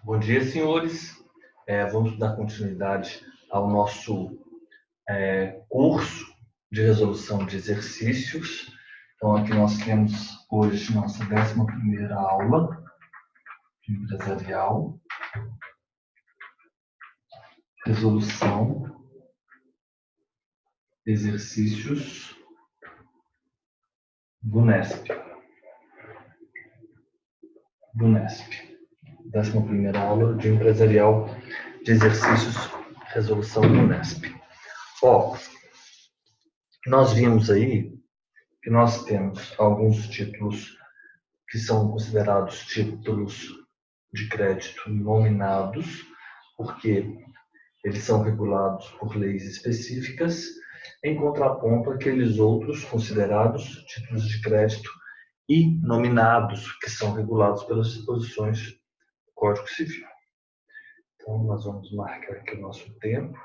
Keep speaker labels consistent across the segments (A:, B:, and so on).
A: Bom dia, senhores. Vamos dar continuidade ao nosso curso de resolução de exercícios. Então, aqui nós temos hoje nossa 11ª aula de empresarial, resolução de exercícios BUNESP. 11ª aula de empresarial de exercícios, resolução BUNESP. Nós vimos aí que nós temos alguns títulos que são considerados títulos de crédito nominados, porque eles são regulados por leis específicas, em contraponto àqueles outros considerados títulos de crédito inominados, que são regulados pelas disposições do Código Civil. Então, nós vamos marcar aqui o nosso tempo.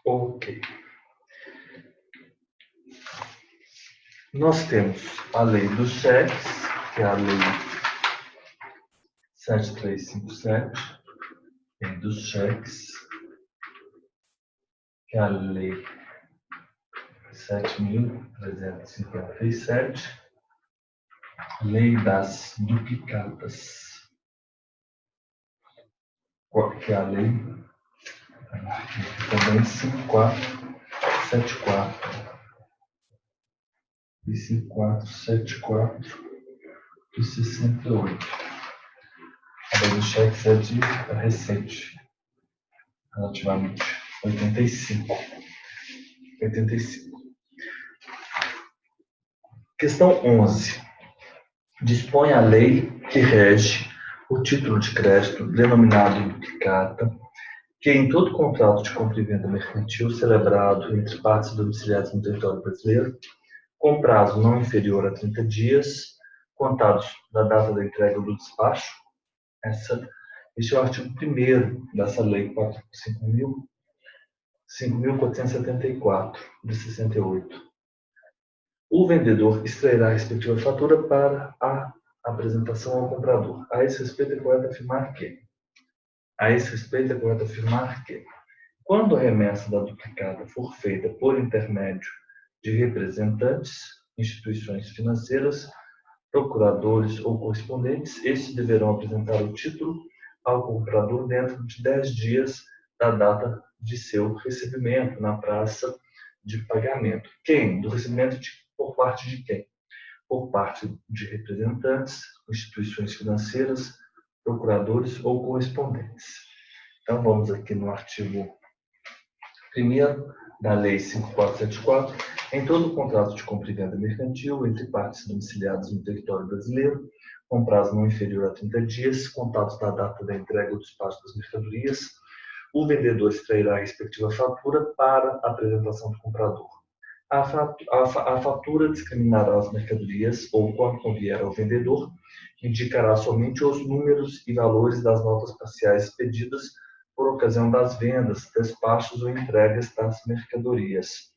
A: Ok. Nós temos a lei dos cheques, que é a lei 7357, lei dos cheques, que é a lei 7.357, lei das duplicatas, que é a lei também 5474 e 5474 de 68. A lei dos cheques é de recente, relativamente 85. Questão 11. Dispõe a lei que rege o título de crédito denominado duplicata, que em todo contrato de compra e venda mercantil celebrado entre partes domiciliadas no território brasileiro, com prazo não inferior a 30 dias, contados da data da entrega do despacho, este é o artigo 1º dessa lei 5.474, de 68. O vendedor extrairá a respectiva fatura para a apresentação ao comprador. A esse respeito, é correto afirmar que, quando a remessa da duplicata for feita por intermédio de representantes, instituições financeiras, procuradores ou correspondentes, estes deverão apresentar o título ao comprador dentro de 10 dias da data de seu recebimento na praça de pagamento. Do recebimento por parte de quem? Por parte de representantes, instituições financeiras, procuradores ou correspondentes. Então, vamos aqui no artigo 1º da Lei 5474. Em todo contrato de compra e venda mercantil entre partes domiciliadas no território brasileiro, com prazo não inferior a 30 dias, contados da data da entrega ou despacho das mercadorias, o vendedor extrairá a respectiva fatura para a apresentação do comprador. A fatura discriminará as mercadorias ou, quando convier ao vendedor, indicará somente os números e valores das notas parciais expedidas por ocasião das vendas, despachos ou entregas das mercadorias.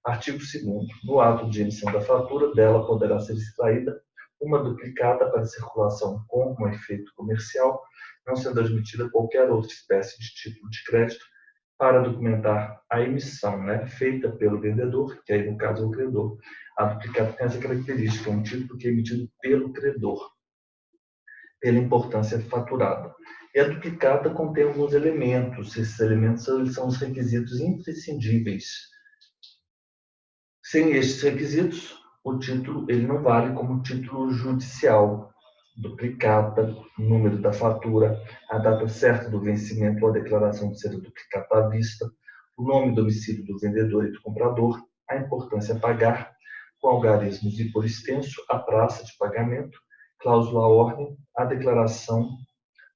A: Artigo 2º. No ato de emissão da fatura, dela poderá ser extraída uma duplicata para circulação com um efeito comercial, não sendo admitida qualquer outra espécie de título de crédito para documentar a emissão, feita pelo vendedor, que aí no caso é o credor. A duplicata tem essa característica, é um título que é emitido pelo credor, pela importância faturada. E a duplicata contém alguns elementos. Esses elementos são os requisitos imprescindíveis. Sem estes requisitos, o título ele não vale como título judicial. Duplicata, número da fatura, a data certa do vencimento ou a declaração de ser a duplicata à vista, o nome e domicílio do vendedor e do comprador, a importância a pagar, com algarismos e por extenso, a praça de pagamento, cláusula à ordem, a declaração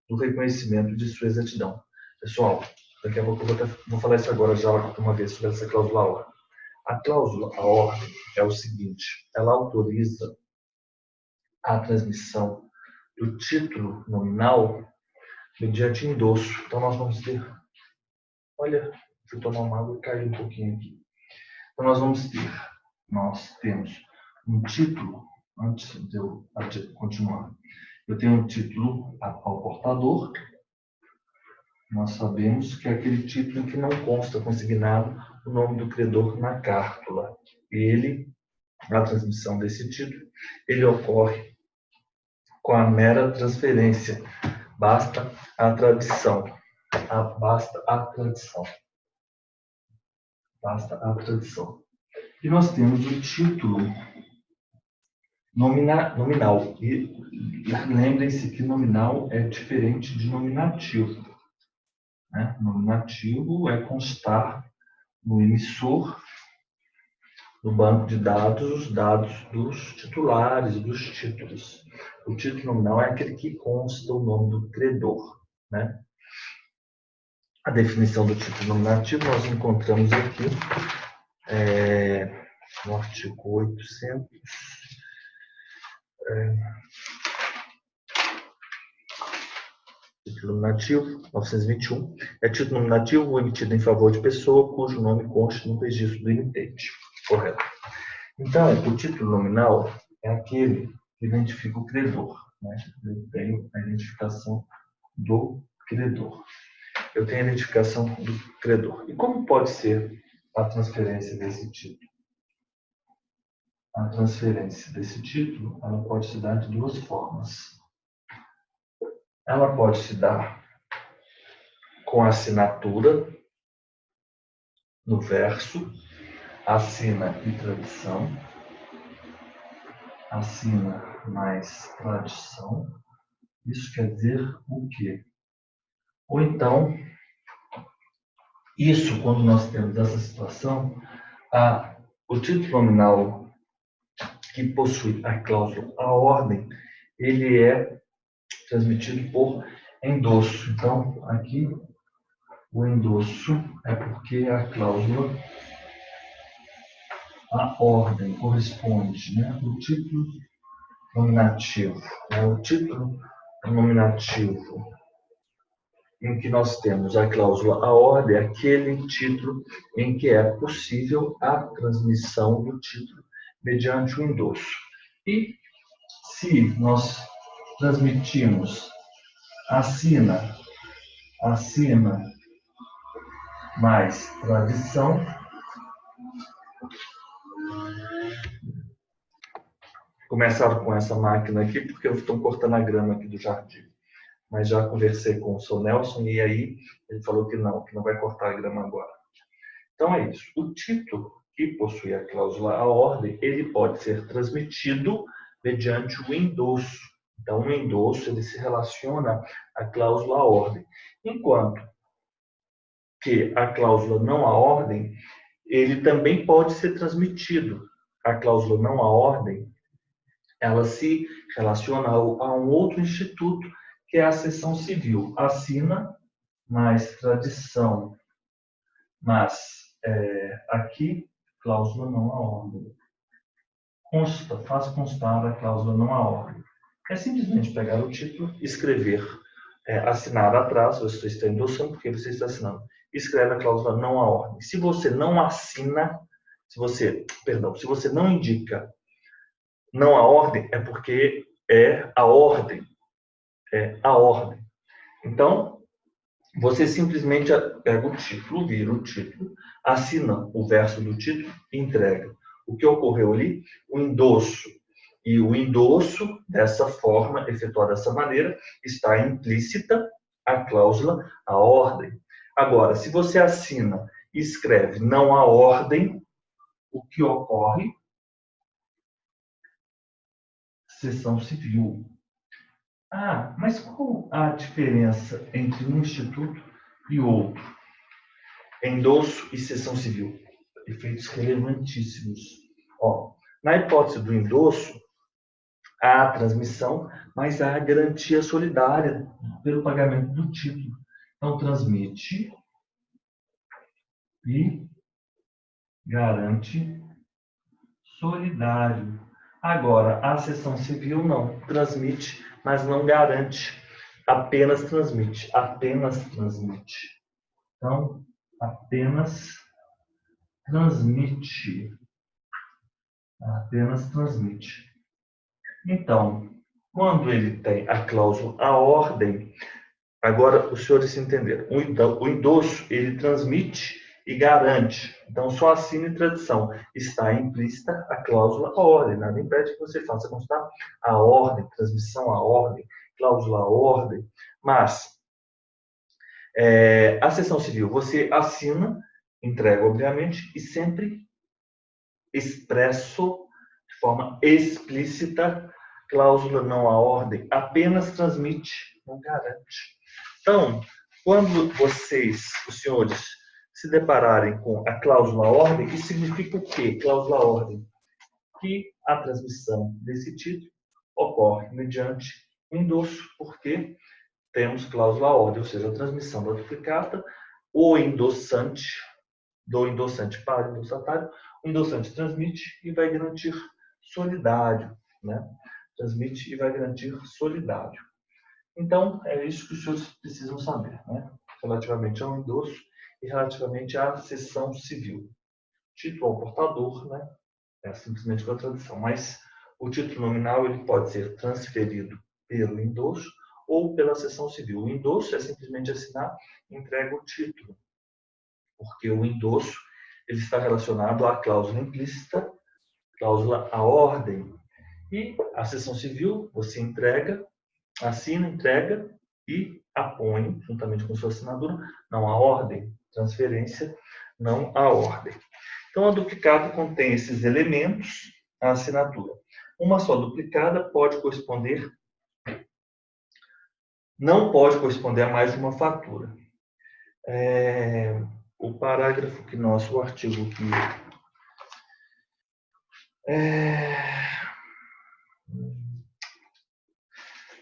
A: do reconhecimento de sua exatidão. Pessoal, daqui a pouco eu vou falar isso agora já uma vez sobre essa cláusula à ordem. A cláusula à ordem é o seguinte, ela autoriza a transmissão do título nominal mediante endosso. Então, nós vamos ter... Olha, fui tomar uma água e caiu um pouquinho aqui. Então, nós temos um título, antes de eu continuar, eu tenho um título ao portador. Nós sabemos que é aquele título em que não consta consignado o nome do credor na cártula. A transmissão desse título, ele ocorre com a mera transferência. Basta a tradição. Basta a tradição. Basta a tradição. E nós temos o título nominal. E lembrem-se que nominal é diferente de nominativo. Né? Nominativo é constar no emissor, no banco de dados, os dados dos titulares, dos títulos. O título nominal é aquele que consta o nome do credor. Né? A definição do título nominativo nós encontramos aqui no artigo 800. Título nominativo, 921. É título nominativo emitido em favor de pessoa cujo nome conste no registro do emitente. Correto. Então, o título nominal é aquele que identifica o credor. Né? Eu tenho a identificação do credor. Eu tenho a identificação do credor. E como pode ser a transferência desse título? A transferência desse título, ela pode se dar de duas formas. Ela pode se dar com assinatura no verso, assina e tradição, assina mais tradição. Isso quer dizer o quê? Ou então, isso, quando nós temos essa situação, o título nominal que possui a cláusula a ordem, ele é transmitido por endosso. Então, aqui, o endosso é porque a cláusula a ordem corresponde, né? O título nominativo. O título nominativo em que nós temos a cláusula a ordem é aquele título em que é possível a transmissão do título mediante o endosso. E se nós transmitimos assina mais tradição, começaram com essa máquina aqui porque estão cortando a grama aqui do jardim. Mas já conversei com o seu Nelson e aí ele falou que não vai cortar a grama agora. Então é isso. O título que possui a cláusula a ordem, ele pode ser transmitido mediante o endosso. Então o endosso ele se relaciona à cláusula a ordem. Enquanto que a cláusula não a ordem, ele também pode ser transmitido. A cláusula não a ordem, ela se relaciona a um outro instituto, que é a seção civil. Assina mais tradição, mas aqui, cláusula não a ordem. Faz constar a cláusula não a ordem. É simplesmente pegar o título, escrever, assinar atrás, você está endossando porque você está assinando. Escreve a cláusula não a ordem. Se você não assina, se você não indica não a ordem, é porque é a ordem. É a ordem. Então, você simplesmente pega o título, vira o título, assina o verso do título e entrega. O que ocorreu ali? O endosso. E o endosso, dessa forma, efetuado dessa maneira, está implícita a cláusula, a ordem. Agora, se você assina e escreve não a ordem, o que ocorre? Seção civil. Mas qual a diferença entre um instituto e outro? Endosso e seção civil. Efeitos relevantíssimos. Na hipótese do endosso, há a transmissão, mas há a garantia solidária pelo pagamento do título. Então, transmite e garante solidário. Agora, a seção civil não. Transmite, mas não garante. Apenas transmite. Apenas transmite. Então, apenas transmite. Apenas transmite. Então, quando ele tem a cláusula à ordem, agora os senhores entenderam. O endosso, ele transmite e garante. Então, só assina em tradição. Está implícita a cláusula à ordem. Nada impede que você faça constar a ordem, transmissão à ordem, cláusula à ordem. Mas, a sessão civil, você assina, entrega, obviamente, e sempre expresso de forma explícita, cláusula não à ordem, apenas transmite, não garante. Então, quando vocês, os senhores, se depararem com a cláusula à ordem, isso significa o quê? Cláusula à ordem. Que a transmissão desse título ocorre mediante o endosso, porque temos cláusula à ordem, ou seja, a transmissão da duplicata, o endossante, do endossante para o endossatário, o endossante transmite e vai garantir solidário, né? Transmite e vai garantir solidário. Então, é isso que os senhores precisam saber, né? Relativamente ao endosso e relativamente à sessão civil. Título ao portador, né? É simplesmente uma tradução, mas o título nominal ele pode ser transferido pelo endosso ou pela sessão civil. O endosso é simplesmente assinar e entrega o título, porque o endosso ele está relacionado à cláusula implícita, cláusula à ordem. E a sessão civil, você entrega, assina, entrega e apõe, juntamente com sua assinatura, não à ordem, transferência, não à ordem. Então, a duplicata contém esses elementos, a assinatura. Uma só duplicada pode corresponder, não pode corresponder a mais de uma fatura. O parágrafo que nosso, o artigo que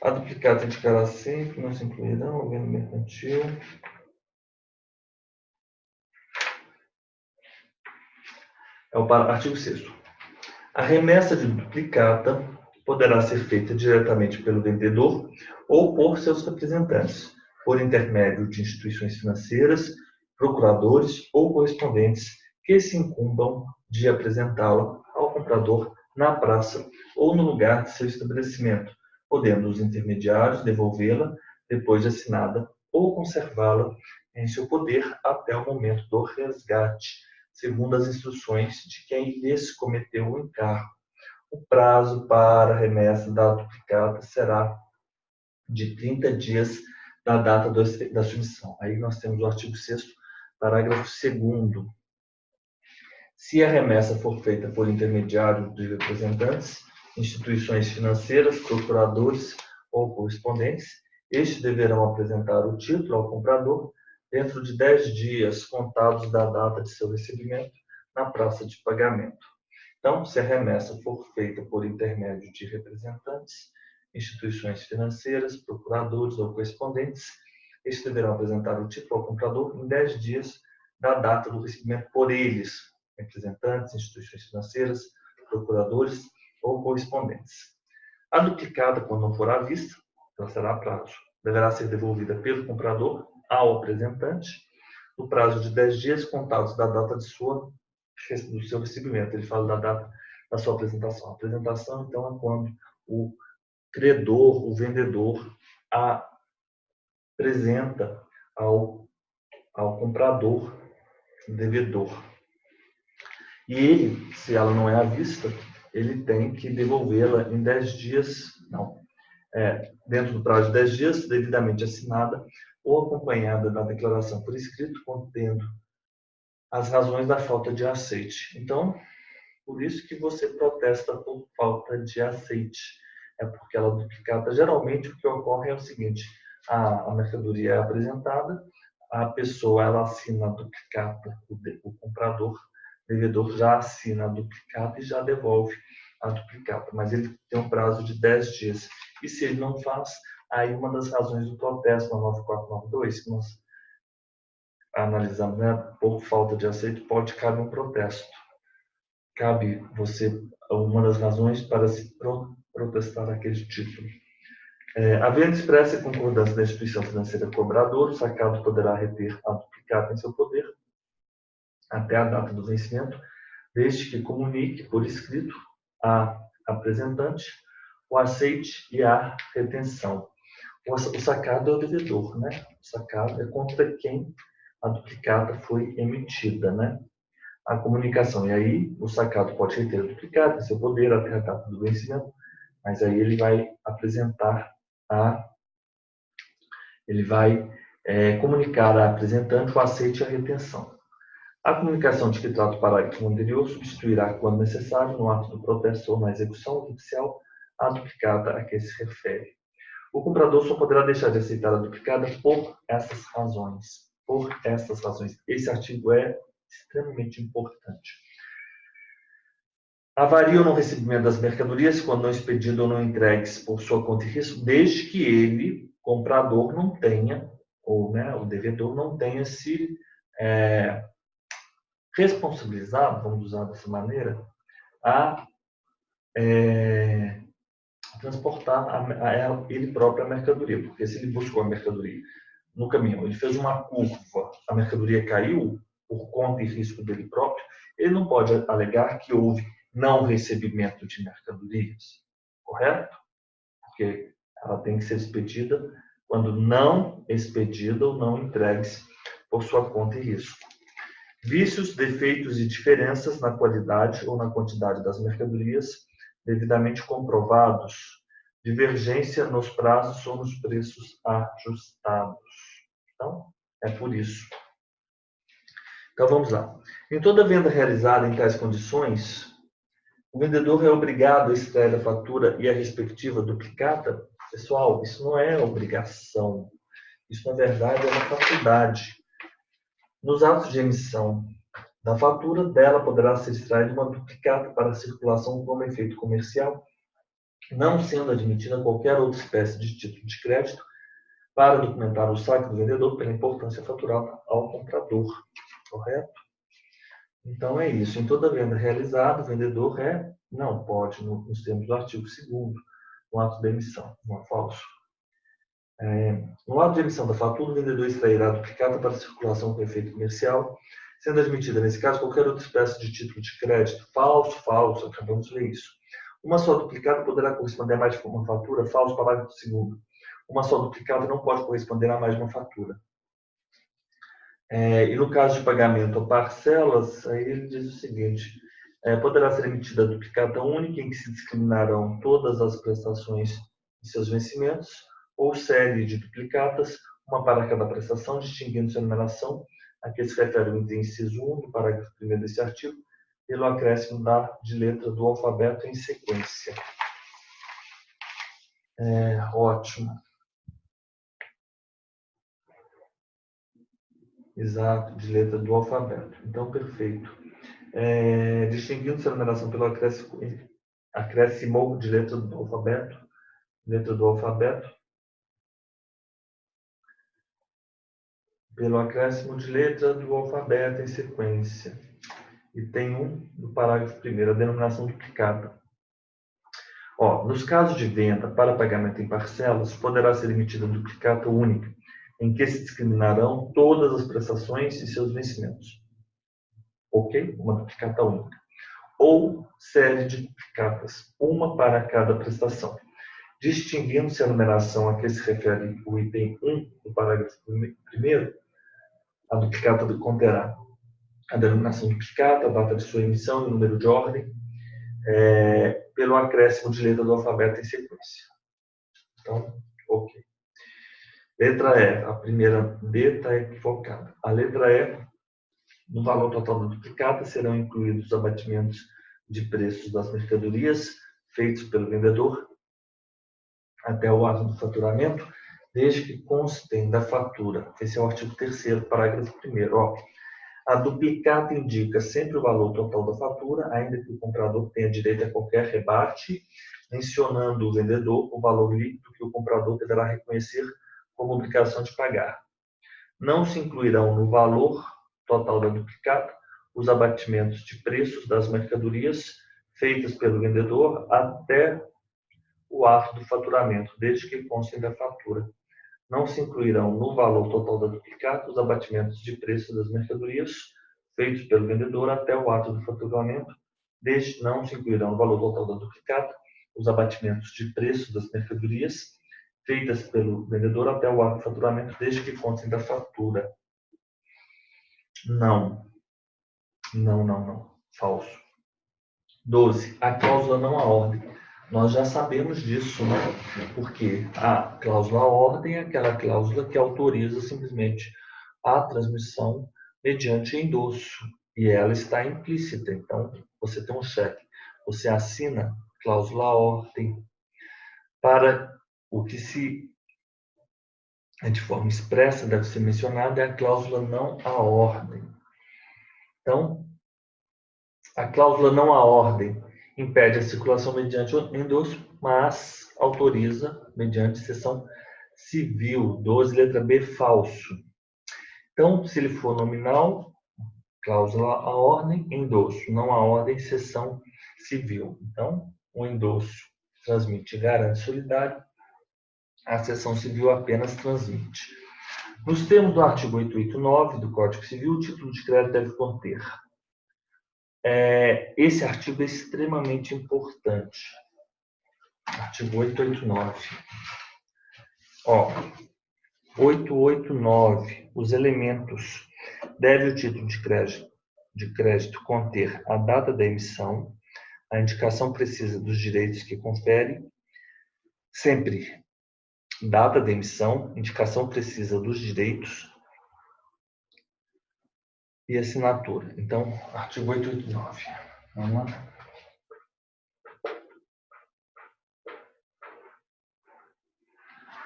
A: a duplicata indicará sempre, não se incluirão, o bem mercantil. É o artigo 6º. A remessa de duplicata poderá ser feita diretamente pelo vendedor ou por seus representantes, por intermédio de instituições financeiras, procuradores ou correspondentes que se incumbam de apresentá-la ao comprador na praça ou no lugar de seu estabelecimento, podendo os intermediários devolvê-la depois de assinada ou conservá-la em seu poder até o momento do resgate, segundo as instruções de quem lhes cometeu o encargo. O prazo para a remessa da duplicata será de 30 dias da data da submissão. Aí nós temos o artigo 6º, parágrafo 2º. Se a remessa for feita por intermediário de representantes, instituições financeiras, procuradores ou correspondentes, estes deverão apresentar o título ao comprador dentro de 10 dias contados da data de seu recebimento na praça de pagamento. Então, se a remessa for feita por intermédio de representantes, instituições financeiras, procuradores ou correspondentes, estes deverão apresentar o título ao comprador em 10 dias da data do recebimento por eles, representantes, instituições financeiras, procuradores ou correspondentes. A duplicata, quando não for à vista, ela será a prazo. Deverá ser devolvida pelo comprador ao apresentante no prazo de 10 dias contados da data do seu recebimento. Ele fala da data da sua apresentação. A apresentação, então, é quando o credor, o vendedor, apresenta ao comprador, devedor. E ele, se ela não é à vista, ele tem que devolvê-la em 10 dias, dentro do prazo de 10 dias, devidamente assinada ou acompanhada da declaração por escrito, contendo as razões da falta de aceite. Então, por isso que você protesta por falta de aceite. É porque ela é duplicata. Geralmente, o que ocorre é o seguinte, a mercadoria é apresentada, a pessoa ela assina a duplicata, o comprador, o devedor já assina a duplicata e já devolve a duplicata, mas ele tem um prazo de 10 dias. E se ele não faz, aí uma das razões do protesto na 9492, que nós analisamos, né, por falta de aceite, pode caber um protesto. Cabe você uma das razões para se protestar aquele título. Havendo expressa concordância da instituição financeira cobradora, o sacado poderá reter a duplicata em seu poder até a data do vencimento, desde que comunique por escrito a apresentante, o aceite e a retenção. O sacado é o devedor, né? O sacado é contra quem a duplicata foi emitida, né? A comunicação. E aí, o sacado pode reter a duplicata, em seu poder, até a data do vencimento, mas aí ele vai apresentar ele vai comunicar à apresentante o aceite e a retenção. A comunicação de que trata o parágrafo anterior substituirá, quando necessário, no ato do protesto ou na execução judicial, a duplicata a que se refere. O comprador só poderá deixar de aceitar a duplicata por essas razões. Por essas razões. Esse artigo é extremamente importante. Avaria ou não recebimento das mercadorias quando não expedido ou não entregues por sua conta e risco, desde que ele, comprador, não tenha, ou né, o devedor não tenha se responsabilizado, vamos usar dessa maneira, a transportar ele próprio a mercadoria. Porque se ele buscou a mercadoria no caminhão, ele fez uma curva, a mercadoria caiu por conta e risco dele próprio, ele não pode alegar que houve não recebimento de mercadorias, correto? Porque ela tem que ser expedida quando não expedida ou não entregues por sua conta e risco. Vícios, defeitos e diferenças na qualidade ou na quantidade das mercadorias devidamente comprovados, divergência nos prazos ou nos preços ajustados. Então, é por isso. Então, vamos lá. Em toda venda realizada em tais condições, o vendedor é obrigado a extrair a fatura e a respectiva duplicata. Pessoal, isso não é obrigação. Isso, na verdade, é uma faculdade. Nos atos de emissão da fatura, dela poderá ser extraída uma duplicata para circulação como efeito comercial, não sendo admitida qualquer outra espécie de título de crédito para documentar o saque do vendedor pela importância fatural ao comprador. Correto? Então, é isso. Em toda venda realizada, o vendedor não pode, nos termos do artigo 2º, no ato da emissão. Não é falso. No ato de emissão da fatura, o vendedor extrairá a duplicata para circulação com efeito comercial, sendo admitida, nesse caso, qualquer outra espécie de título de crédito. Falso, acabamos de ler isso. Uma só duplicata poderá corresponder a mais de uma fatura. Falso, parágrafo 2º. Uma só duplicata não pode corresponder a mais de uma fatura. E no caso de pagamento a parcelas, aí ele diz o seguinte: poderá ser emitida a duplicata única em que se discriminarão todas as prestações e seus vencimentos, ou série de duplicatas, uma para cada prestação, distinguindo-se a numeração a que se refere o inciso 1 do parágrafo 1º desse artigo, pelo acréscimo de letra do alfabeto em sequência. Ótimo. Exato, de letra do alfabeto. Então, perfeito. Distinguindo-se a numeração pelo acréscimo de letra do alfabeto, pelo acréscimo de letra do alfabeto em sequência. Item 1 do parágrafo 1º, a denominação duplicata. Nos casos de venda para pagamento em parcelas, poderá ser emitida duplicata única, em que se discriminarão todas as prestações e seus vencimentos. Ok? Uma duplicata única. Ou série de duplicatas, uma para cada prestação. Distinguindo-se a numeração a que se refere o item 1 do parágrafo 1º, a duplicata conterá a denominação duplicata, a data de sua emissão e o número de ordem, pelo acréscimo de letra do alfabeto em sequência. Então, ok. Letra E, a primeira D está equivocada. A letra E, no valor total da duplicata serão incluídos os abatimentos de preços das mercadorias feitos pelo vendedor até o ato do faturamento, desde que constem da fatura. Esse é o artigo 3º, parágrafo 1º. A duplicata indica sempre o valor total da fatura, ainda que o comprador tenha direito a qualquer rebate, mencionando o vendedor o valor líquido que o comprador deverá reconhecer como obrigação de pagar. Não se incluirão no valor total da duplicata os abatimentos de preços das mercadorias feitas pelo vendedor até o ato do faturamento, desde que constem da fatura. Não se incluirão no valor total da duplicata os abatimentos de preço das mercadorias feitos pelo vendedor até o ato do faturamento, não se incluirão no valor total da duplicata os abatimentos de preço das mercadorias feitas pelo vendedor até o ato de faturamento, desde que constem da fatura. Não. Falso. 12. A cláusula não à ordem. Nós já sabemos disso, né? Porque a cláusula à ordem é aquela cláusula que autoriza simplesmente a transmissão mediante endosso. E ela está implícita. Então, você tem um cheque. Você assina cláusula à ordem para o que se de forma expressa deve ser mencionada é a cláusula não à ordem. Então, a cláusula não à ordem impede a circulação mediante endosso, mas autoriza mediante cessão civil. 12, letra B, falso. Então, se ele for nominal, cláusula à ordem, endosso. Não à ordem, cessão civil. Então, o endosso transmite e garante solidário, a cessão civil apenas transmite. Nos termos do artigo 889 do Código Civil, o título de crédito deve conter. Esse artigo é extremamente importante. Artigo 889. 889. Os elementos. Deve o título de crédito conter a data da emissão, a indicação precisa dos direitos que confere, sempre data da emissão, indicação precisa dos direitos e assinatura. Então, artigo 889. Vamos lá.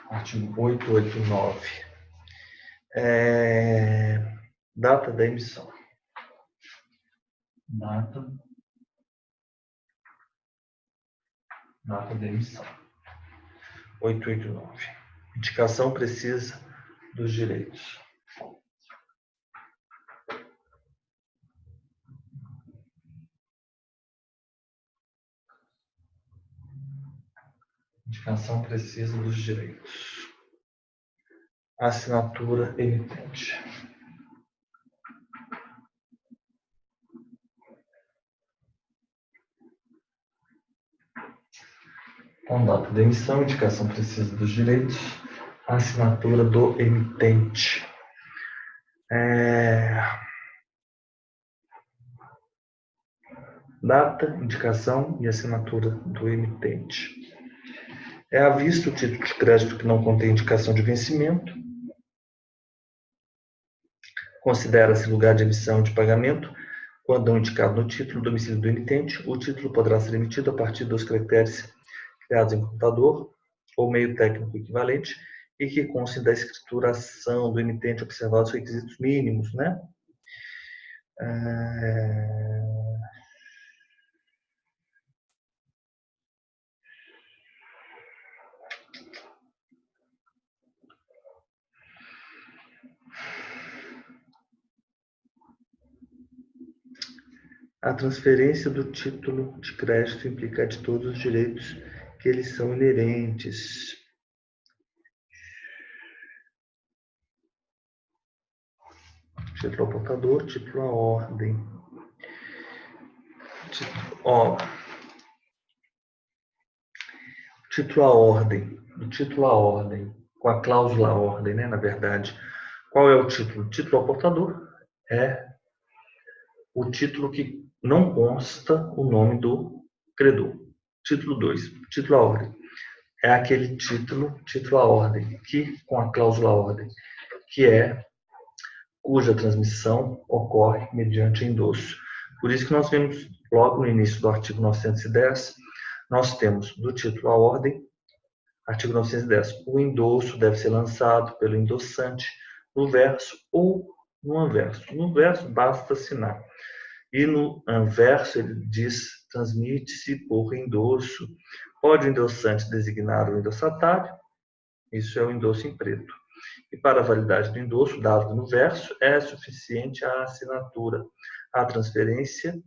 A: Artigo 889. Data da emissão. Data da emissão. 889. Indicação precisa dos direitos. Indicação precisa dos direitos. Assinatura emitente. Então, data da emissão, indicação precisa dos direitos, assinatura do emitente. Data, indicação e assinatura do emitente. É à vista o título de crédito que não contém indicação de vencimento. Considera-se lugar de emissão de pagamento quando não indicado no título o domicílio do emitente. O título poderá ser emitido a partir dos caracteres criados em computador ou meio técnico equivalente e que constem da escrituração do emitente observados os requisitos mínimos, né? A transferência do título de crédito implica de todos os direitos que eles são inerentes. Título ao portador, título à ordem. Título à ordem. O título à ordem, com a cláusula à ordem, né, na verdade. Qual é o título? Título ao portador é o título que não consta o nome do credor. Título 2, título à ordem. É aquele título à ordem, que com a cláusula à ordem, que é cuja transmissão ocorre mediante endosso. Por isso que nós vemos logo no início do artigo 910, nós temos do título à ordem, artigo 910, o endosso deve ser lançado pelo endossante no verso ou no anverso. No verso basta assinar. E no anverso ele diz, transmite-se por endosso. Pode o endossante designar o endossatário, isso é o endosso em preto. E para a validade do endosso dado no verso, é suficiente a assinatura. A transferência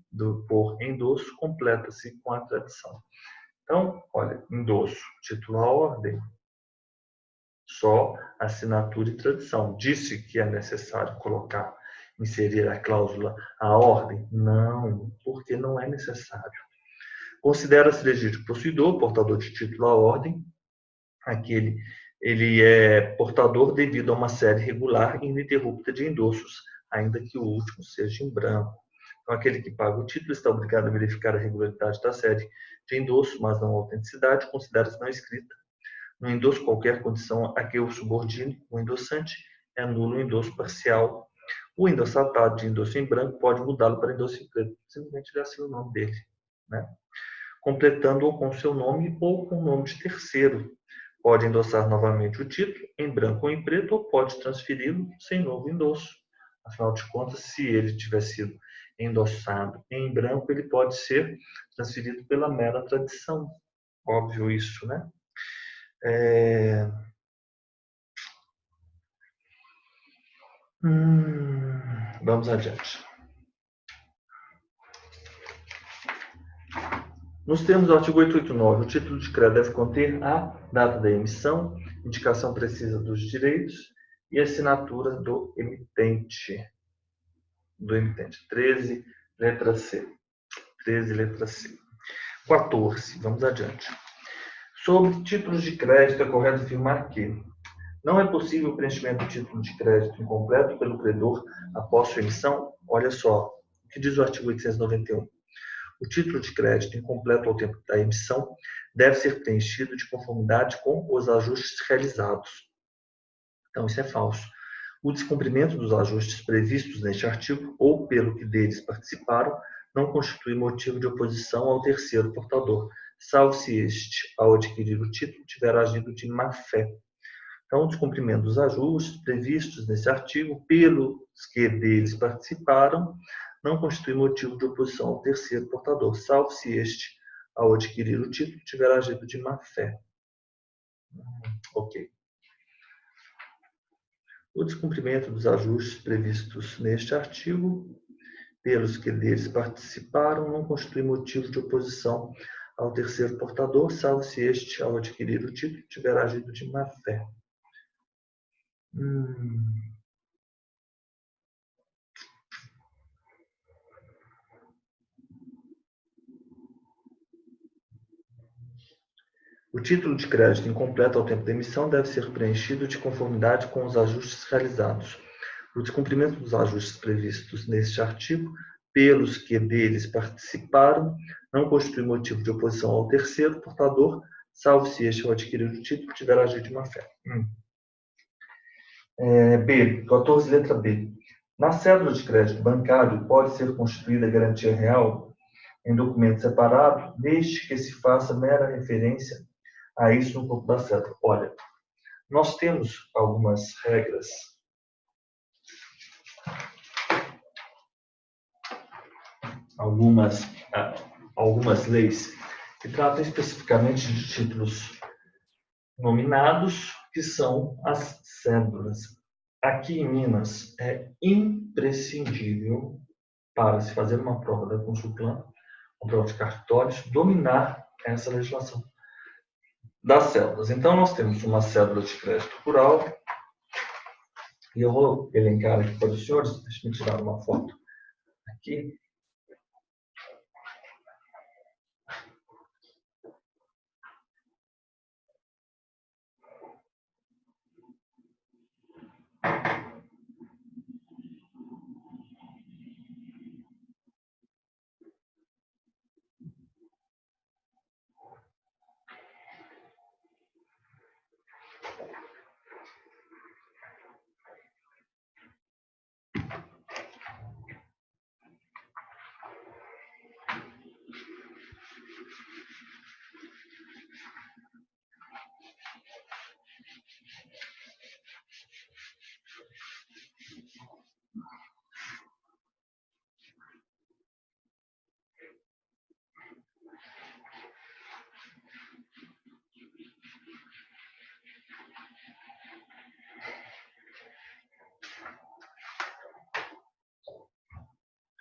A: por endosso completa-se com a tradição. Então, olha, endosso, título à ordem, só assinatura e tradição. Disse que é necessário colocar inserir a cláusula à ordem? Não, porque não é necessário. Considera-se legítimo possuidor, portador de título à ordem, aquele ele é portador devido a uma série regular e ininterrupta de endossos, ainda que o último seja em branco. Então, aquele que paga o título está obrigado a verificar a regularidade da série de endossos, mas não a autenticidade, considera-se não escrita. No endosso, qualquer condição a que o subordine o endossante é nulo o endosso parcial. O endossatário de endosso em branco pode mudá-lo para endosso em preto, simplesmente ele assina o nome dele, né? Completando-o com seu nome ou com o nome de terceiro. Pode endossar novamente o título, em branco ou em preto, ou pode transferi-lo sem novo endosso. Afinal de contas, se ele tiver sido endossado em branco, ele pode ser transferido pela mera tradição. Óbvio isso, né? Vamos adiante. Nos termos do artigo 889, o título de crédito deve conter a data da emissão, indicação precisa dos direitos e assinatura do emitente. 13, letra C. 13, letra C. 14, vamos adiante. Sobre títulos de crédito, é correto afirmar que não é possível o preenchimento do título de crédito incompleto pelo credor após sua emissão. Olha só, o que diz o artigo 891. O título de crédito incompleto ao tempo da emissão deve ser preenchido de conformidade com os ajustes realizados. Então, isso é falso. O descumprimento dos ajustes previstos neste artigo ou pelo que deles participaram não constitui motivo de oposição ao terceiro portador, salvo se este, ao adquirir o título, tiver agido de má-fé. Então, o descumprimento dos ajustes previstos nesse artigo, pelos que deles participaram, não constitui motivo de oposição ao terceiro portador, salvo se este, ao adquirir o título, tiver agido de má-fé. Ok. O descumprimento dos ajustes previstos neste artigo, pelos que deles participaram, não constitui motivo de oposição ao terceiro portador, salvo se este, ao adquirir o título, tiver agido de má-fé. O título de crédito incompleto ao tempo da emissão deve ser preenchido de conformidade com os ajustes realizados. O descumprimento dos ajustes previstos neste artigo, pelos que deles participaram, não constitui motivo de oposição ao terceiro portador, salvo se este, ao adquirir o título, tiver agido de má-fé. B, 14, letra B. Na cédula de crédito bancário, pode ser constituída garantia real em documento separado, desde que se faça mera referência a isso no corpo da cédula. Olha, nós temos algumas regras algumas leis que tratam especificamente de títulos nominados, que são as cédulas. Aqui em Minas é imprescindível para se fazer uma prova da Consulplan, uma prova de cartórios, dominar essa legislação das cédulas. Então, nós temos uma cédula de crédito rural, e eu vou elencar aqui para os senhores, deixa eu tirar uma foto aqui.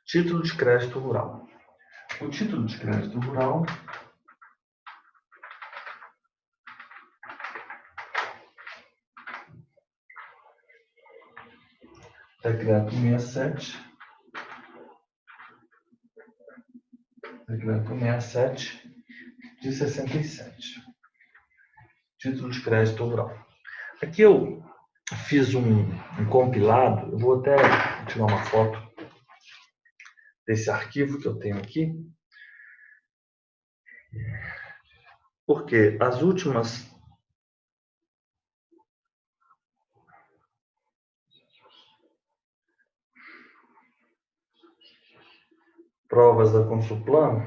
A: Título de crédito rural. O título de crédito rural Decreto 67. Decreto 67 de 67. Título de crédito rural. Aqui eu fiz um compilado, eu vou até tirar uma foto desse arquivo que eu tenho aqui, porque as últimas provas da Consulplan,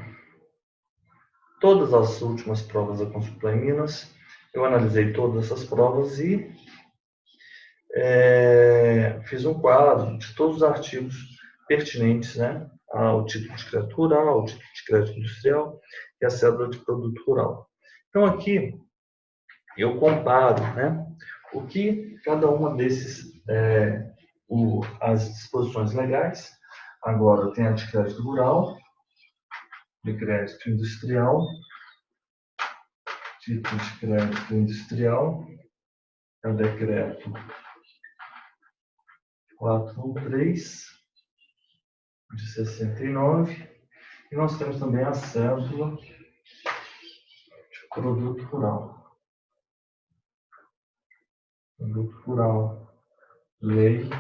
A: todas as últimas provas da Consulplan em Minas, eu analisei todas essas provas e fiz um quadro de todos os artigos pertinentes, né, ao título de crédito rural, ao título de crédito industrial e a cédula de produto rural. Então aqui eu comparo, né, o que cada uma desses, as disposições legais. Agora eu tenho a de crédito rural, de crédito industrial, título de crédito industrial, é o decreto 413 de 69, e nós temos também a cédula de produto rural. Produto rural, lei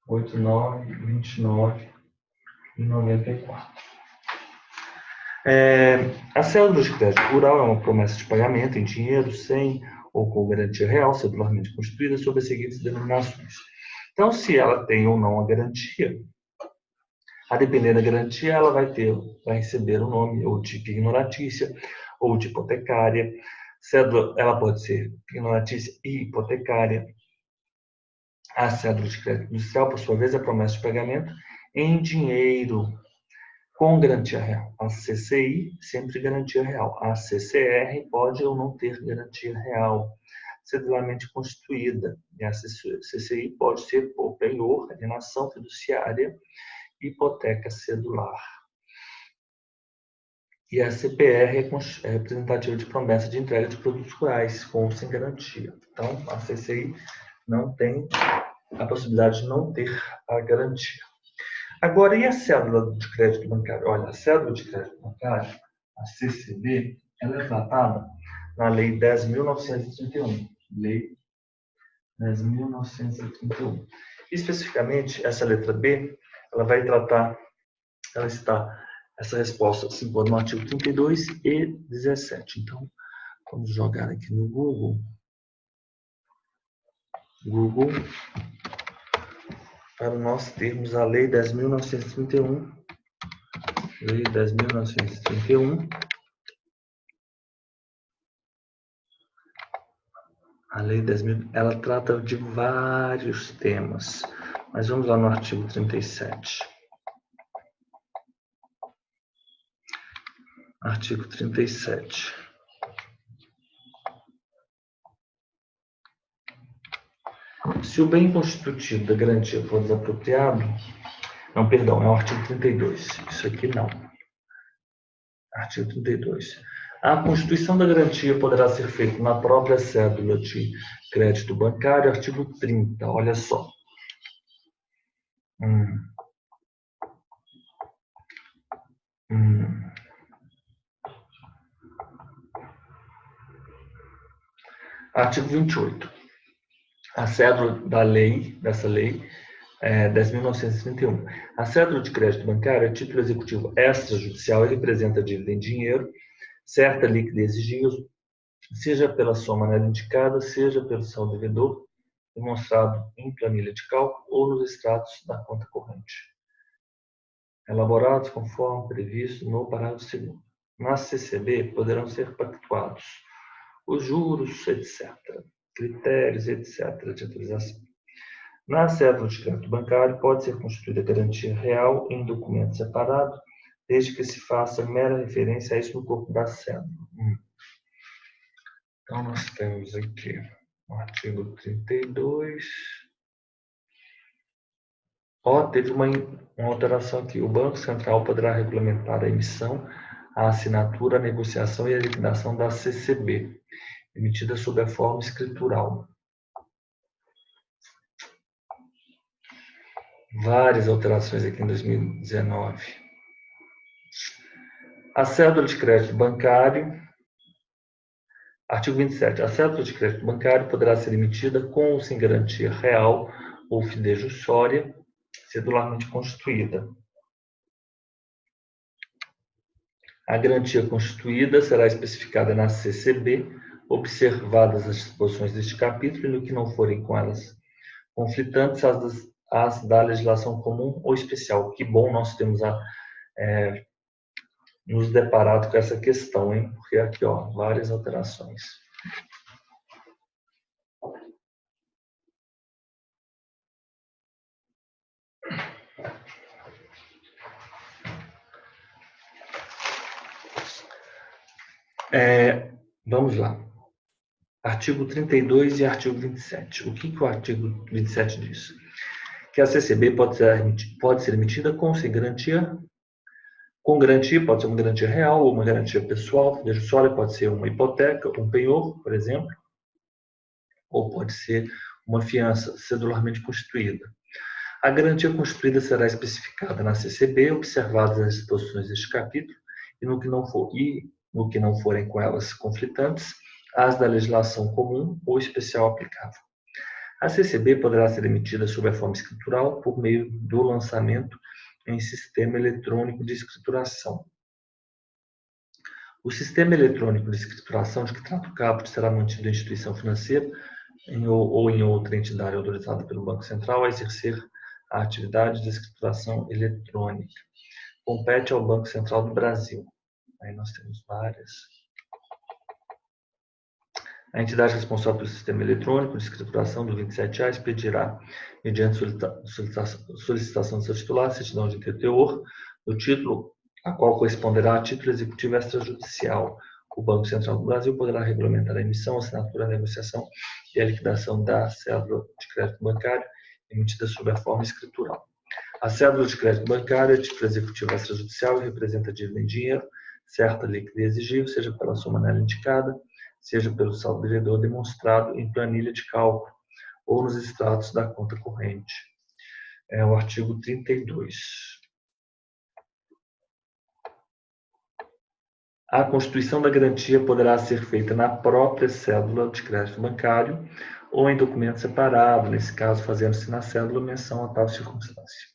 A: 8929 de 94. A cédula de crédito rural é uma promessa de pagamento em dinheiro, sem ou com garantia real, cedularmente constituída, sob as seguintes denominações. Então, se ela tem ou não a garantia, a depender da garantia, ela vai receber o nome ou de pignoratícia ou de hipotecária. Cédula, ela pode ser pignoratícia e hipotecária. A cédula de crédito industrial, por sua vez, é a promessa de pagamento em dinheiro, com garantia real. A CCI, sempre garantia real. A CCR pode ou não ter garantia real, cedularmente constituída. E a CCI pode ser por penhor, alienação fiduciária, hipoteca cedular. E a CPR é representativa de promessa de entrega de produtos rurais, com ou sem garantia. Então, a CCI não tem a possibilidade de não ter a garantia. Agora, e a cédula de crédito bancário? Olha, a cédula de crédito bancário, a CCB, ela é tratada na Lei 10.931. Lei 10.931. Especificamente, essa letra B, ela vai tratar, essa resposta se encontra no artigo 32 e 17. Então, vamos jogar aqui no Google, para nós termos a Lei 10.931. Lei 10.931. A Lei 10.000, ela trata de vários temas, mas vamos lá no artigo 37. Artigo 37. Se o bem constitutivo da garantia for desapropriado, não, perdão, é o artigo 32. Isso aqui não. Artigo 32. A constituição da garantia poderá ser feita na própria cédula de crédito bancário, artigo 30, olha só. Artigo 28. A cédula dessa lei, 10.931. A cédula de crédito bancário é título executivo extrajudicial e representa dívida em dinheiro, certa liquidez de dinheiro, seja pela soma nela indicada, seja pelo saldo devedor, demonstrado em planilha de cálculo ou nos extratos da conta corrente, elaborados conforme previsto no parágrafo 2º. Na CCB poderão ser pactuados os juros, etc., critérios, etc., de autorização. Na cédula de crédito bancário pode ser constituída garantia real em documento separado, desde que se faça mera referência a isso no corpo da cédula. Então, nós temos aqui o artigo 32. Teve uma alteração aqui. O Banco Central poderá regulamentar a emissão, a assinatura, a negociação e a liquidação da CCB, emitida sob a forma escritural. várias alterações aqui em 2019. A cédula de crédito bancário, artigo 27. A cédula de crédito bancário poderá ser emitida com ou sem garantia real ou fidejussória, cedularmente constituída. A garantia constituída será especificada na CCB, observadas as disposições deste capítulo e no que não forem com elas conflitantes as da legislação comum ou especial. Que bom nós temos nos deparado com essa questão, hein? Porque aqui, ó, várias alterações. Vamos lá. Artigo 32 e artigo 27. O que o artigo 27 diz? Que a CCB pode ser emitida com sem garantia. Com garantia, pode ser uma garantia real ou uma garantia pessoal, fidejussória, pode ser uma hipoteca, um penhor, por exemplo, ou pode ser uma fiança cedularmente constituída. A garantia constituída será especificada na CCB, observadas as disposições deste capítulo, e no que não forem com elas conflitantes, as da legislação comum ou especial aplicável. A CCB poderá ser emitida sob a forma escritural por meio do lançamento em sistema eletrônico de escrituração. O sistema eletrônico de escrituração de que trata o caput será mantido em instituição financeira ou em outra entidade autorizada pelo Banco Central a exercer a atividade de escrituração eletrônica. Compete ao Banco Central do Brasil. Aí nós temos várias. A entidade responsável pelo sistema eletrônico de escrituração do 27A expedirá, mediante solicitação do seu titular, certidão de teor do título, a qual corresponderá a título executivo extrajudicial. O Banco Central do Brasil poderá regulamentar a emissão, assinatura, a negociação e a liquidação da cédula de crédito bancário emitida sob a forma escritural. A cédula de crédito bancário é título executivo extrajudicial e representa dívida em dinheiro, certa líquida e exigível, seja pela soma nela indicada, seja pelo saldo devedor demonstrado em planilha de cálculo ou nos extratos da conta corrente. É o artigo 32. A constituição da garantia poderá ser feita na própria cédula de crédito bancário ou em documento separado, nesse caso, fazendo-se na cédula menção a tal circunstância.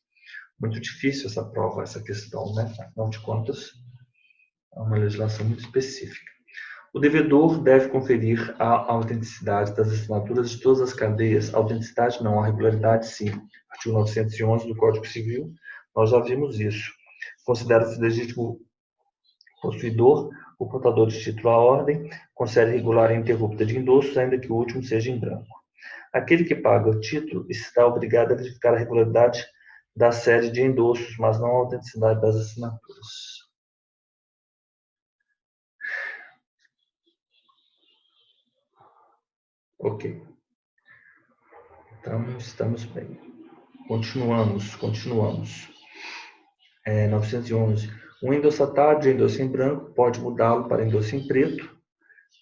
A: Muito difícil essa prova, essa questão, né? Afinal de contas, é uma legislação muito específica. O devedor deve conferir a autenticidade das assinaturas de todas as cadeias. Autenticidade não, a regularidade sim. Artigo 911 do Código Civil, nós já vimos isso. Considera-se legítimo possuidor o portador de título à ordem, concede regular e interrupta de endossos, ainda que o último seja em branco. Aquele que paga o título está obrigado a verificar a regularidade da série de endossos, mas não a autenticidade das assinaturas. Ok. Então, estamos bem. Continuamos. 911. Um endossatário de endosso em branco pode mudá-lo para endosso em preto,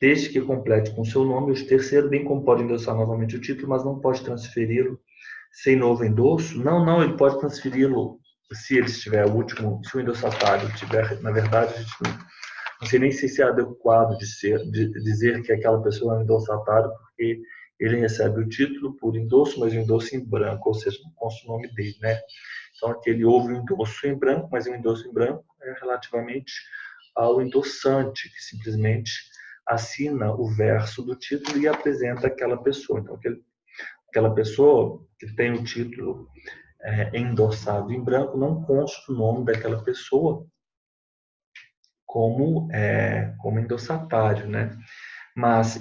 A: desde que complete com seu nome o terceiro, bem como pode endossar novamente o título, mas não pode transferi-lo sem novo endosso. Não, ele pode transferi-lo se ele estiver o último, se o endossatário tiver, na verdade, a gente não sei nem se é adequado de dizer que aquela pessoa é um endossatário, porque ele recebe o título por endosso, mas o endosso em branco, ou seja, não consta o nome dele, né? Então, aquele houve um endosso em branco, mas o endosso em branco é relativamente ao endossante, que simplesmente assina o verso do título e apresenta aquela pessoa. Então, aquela pessoa que tem o título endossado em branco, não consta o nome daquela pessoa como endossatário, né? Mas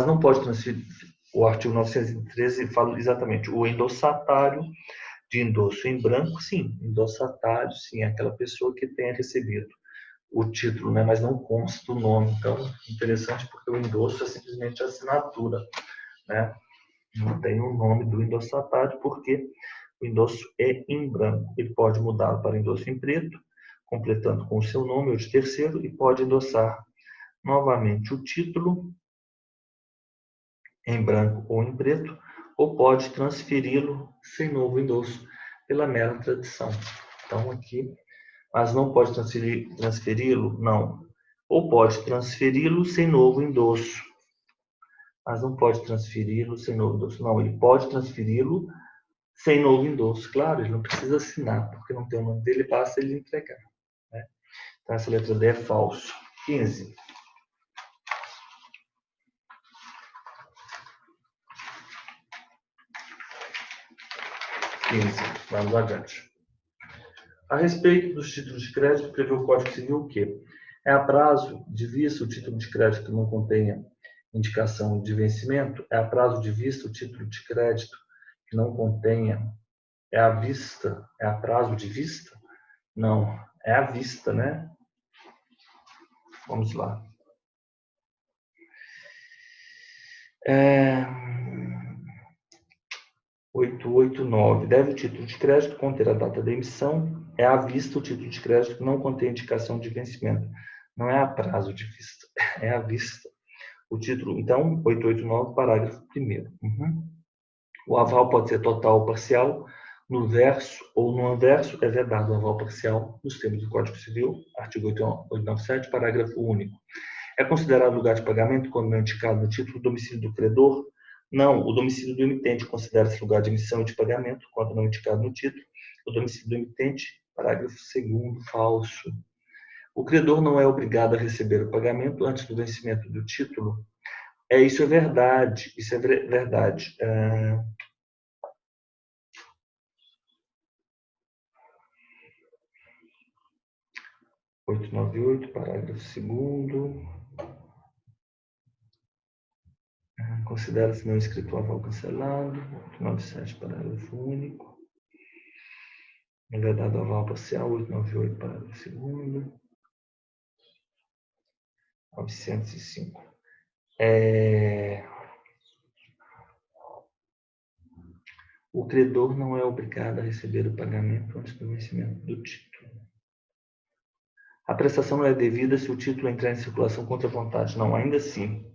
A: não pode transferir. O artigo 913 fala exatamente o endossatário de endosso em branco, sim, endossatário, sim, é aquela pessoa que tenha recebido o título, né? Mas não consta o nome. Então, interessante porque o endosso é simplesmente a assinatura, né? Não tem o nome do endossatário porque o endosso é em branco. Ele pode mudar para endosso em preto, completando com o seu nome ou de terceiro, e pode endossar novamente o título em branco ou em preto, ou pode transferi-lo sem novo endosso. pela mera tradição. Então, aqui, mas não pode transferi-lo? Não. Ou pode transferi-lo sem novo endosso. Mas não pode transferi-lo sem novo endosso. Não, ele pode transferi-lo sem novo endosso. Claro, ele não precisa assinar, porque não tem o nome dele, basta ele entregar. Né? Então, essa letra D é falso. 15. Vamos adiante. A respeito dos títulos de crédito, prevê o Código Civil o quê? É a prazo de vista o título de crédito que não contenha indicação de vencimento? É a prazo de vista o título de crédito que não contenha? É à vista? É a prazo de vista? Não, é à vista, né? Vamos lá. 889. Deve o título de crédito conter a data da emissão? É à vista o título de crédito que não contém indicação de vencimento. Não é a prazo de vista, é à vista. O título, então, 889, parágrafo 1º. O aval pode ser total ou parcial. No verso ou no anverso é vedado o aval parcial nos termos do Código Civil, artigo 897, parágrafo único. É considerado lugar de pagamento quando não é indicado no título o domicílio do credor? Não, o domicílio do emitente considera-se lugar de emissão e de pagamento quando não indicado no título. O domicílio do emitente, parágrafo 2º, falso. O credor não é obrigado a receber o pagamento antes do vencimento do título? Isso é verdade, isso é verdade. 898, parágrafo 2º. Considera-se não escrito o aval cancelado. 897, parágrafo único. É vedado o aval parcial. 898, parágrafo 2º. 905. O credor não é obrigado a receber o pagamento antes do vencimento do título. A prestação não é devida se o título entrar em circulação contra a vontade. Não, ainda assim.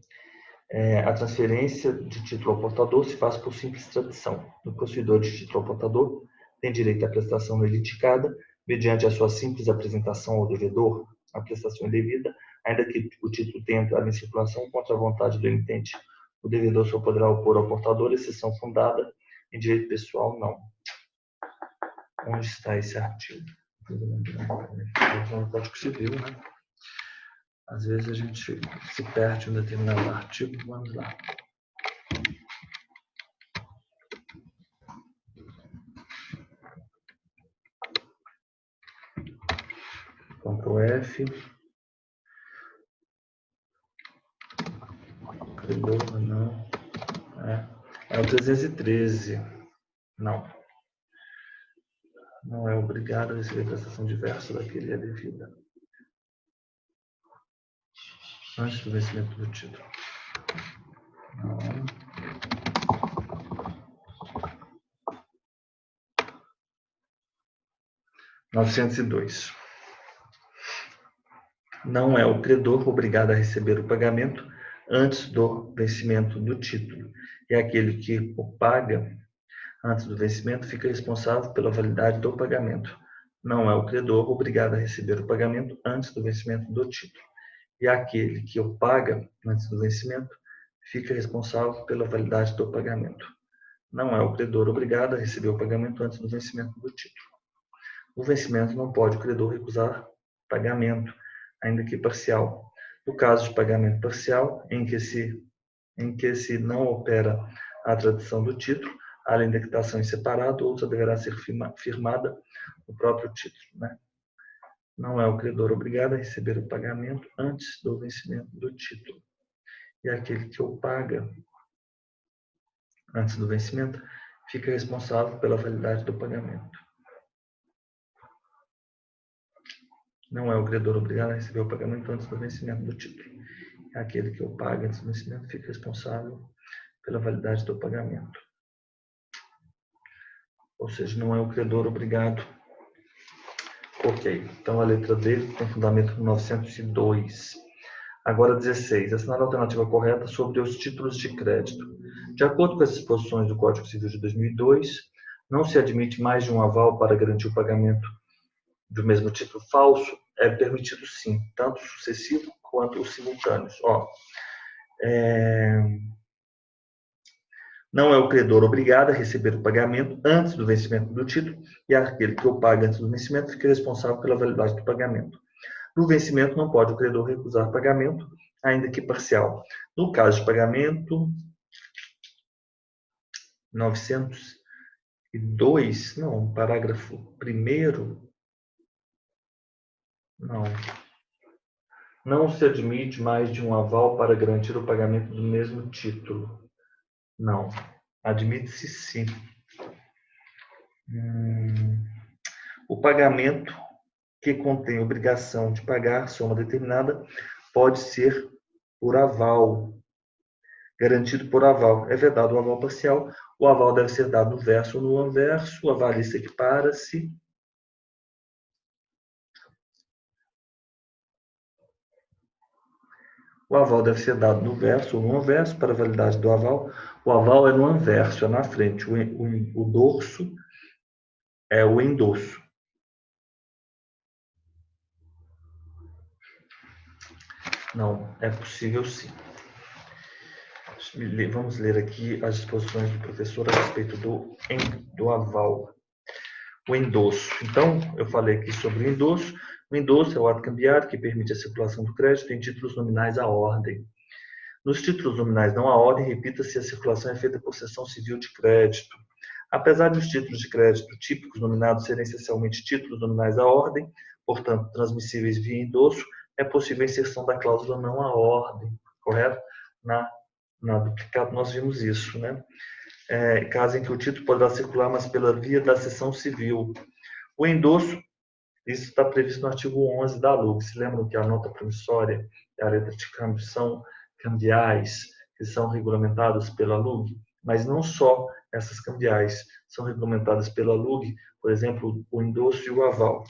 A: A transferência de título ao portador se faz por simples tradição. O possuidor de título ao portador tem direito à prestação nele indicada, mediante a sua simples apresentação ao devedor. A prestação é devida, ainda que o título tenha entrado em circulação contra a vontade do emitente. O devedor só poderá opor ao portador exceção fundada, em direito pessoal, não. Onde está esse artigo? No Código Civil, né? Às vezes a gente se perde em um determinado artigo. Vamos lá. Ctrl F. Credor, não. É o 313. Não. Não é obrigado a receber prestação diversa daquele é devida. Antes do vencimento do título. Não. 902. Não é o credor obrigado a receber o pagamento antes do vencimento do título. E aquele que o paga antes do vencimento fica responsável pela validade do pagamento. Não é o credor obrigado a receber o pagamento antes do vencimento do título. E aquele que o paga antes do vencimento fica responsável pela validade do pagamento. Não é o credor obrigado a receber o pagamento antes do vencimento do título. No vencimento não pode o credor recusar pagamento, ainda que parcial. No caso de pagamento parcial, em que se não opera a tradição do título, além da quitação em separado, outra deverá ser firmada no próprio título. Né? Não é o credor obrigado a receber o pagamento antes do vencimento do título. E aquele que o paga antes do vencimento fica responsável pela validade do pagamento. Não é o credor obrigado a receber o pagamento antes do vencimento do título. E aquele que o paga antes do vencimento fica responsável pela validade do pagamento. Ou seja, não é o credor obrigado. Ok, então a letra D tem fundamento no 902. Agora 16. Assinar a alternativa correta sobre os títulos de crédito. De acordo com as disposições do Código Civil de 2002, Não se admite mais de um aval para garantir o pagamento do mesmo título falso. É permitido sim, tanto o sucessivo quanto os simultâneos. Não é o credor obrigado a receber o pagamento antes do vencimento do título, e aquele que o paga antes do vencimento fica responsável pela validade do pagamento. No vencimento, não pode o credor recusar pagamento, ainda que parcial. No caso de pagamento 902, não, parágrafo 1º, não se admite mais de um aval para garantir o pagamento do mesmo título. Não, admite-se sim. O pagamento que contém obrigação de pagar soma determinada pode ser por aval, garantido por aval. É vedado o aval parcial. O aval deve ser dado no verso ou no anverso. O avalista equipara-se. O aval deve ser dado no verso ou no anverso. Para a validade do aval, o aval é no anverso, é na frente. O dorso é o endosso. Não, é possível sim. Vamos ler aqui as disposições do professor a respeito do aval. O endosso. Então, eu falei aqui sobre o endosso. O endosso é o ato cambiário que permite a circulação do crédito em títulos nominais à ordem. Nos títulos nominais não à ordem, repita-se, a circulação é feita por cessão civil de crédito. Apesar dos títulos de crédito típicos nominados serem essencialmente títulos nominais à ordem, portanto, transmissíveis via endosso, é possível a inserção da cláusula não à ordem, correto? Na duplicado nós vimos isso, né? Caso em que o título poderá circular, mas pela via da cessão civil. O endosso, isso está previsto no artigo 11 da LUG. Se lembram que a nota promissória e a letra de câmbio são cambiais, que são regulamentadas pela LUG? Mas não só essas cambiais são regulamentadas pela LUG, por exemplo, o endosso e o aval.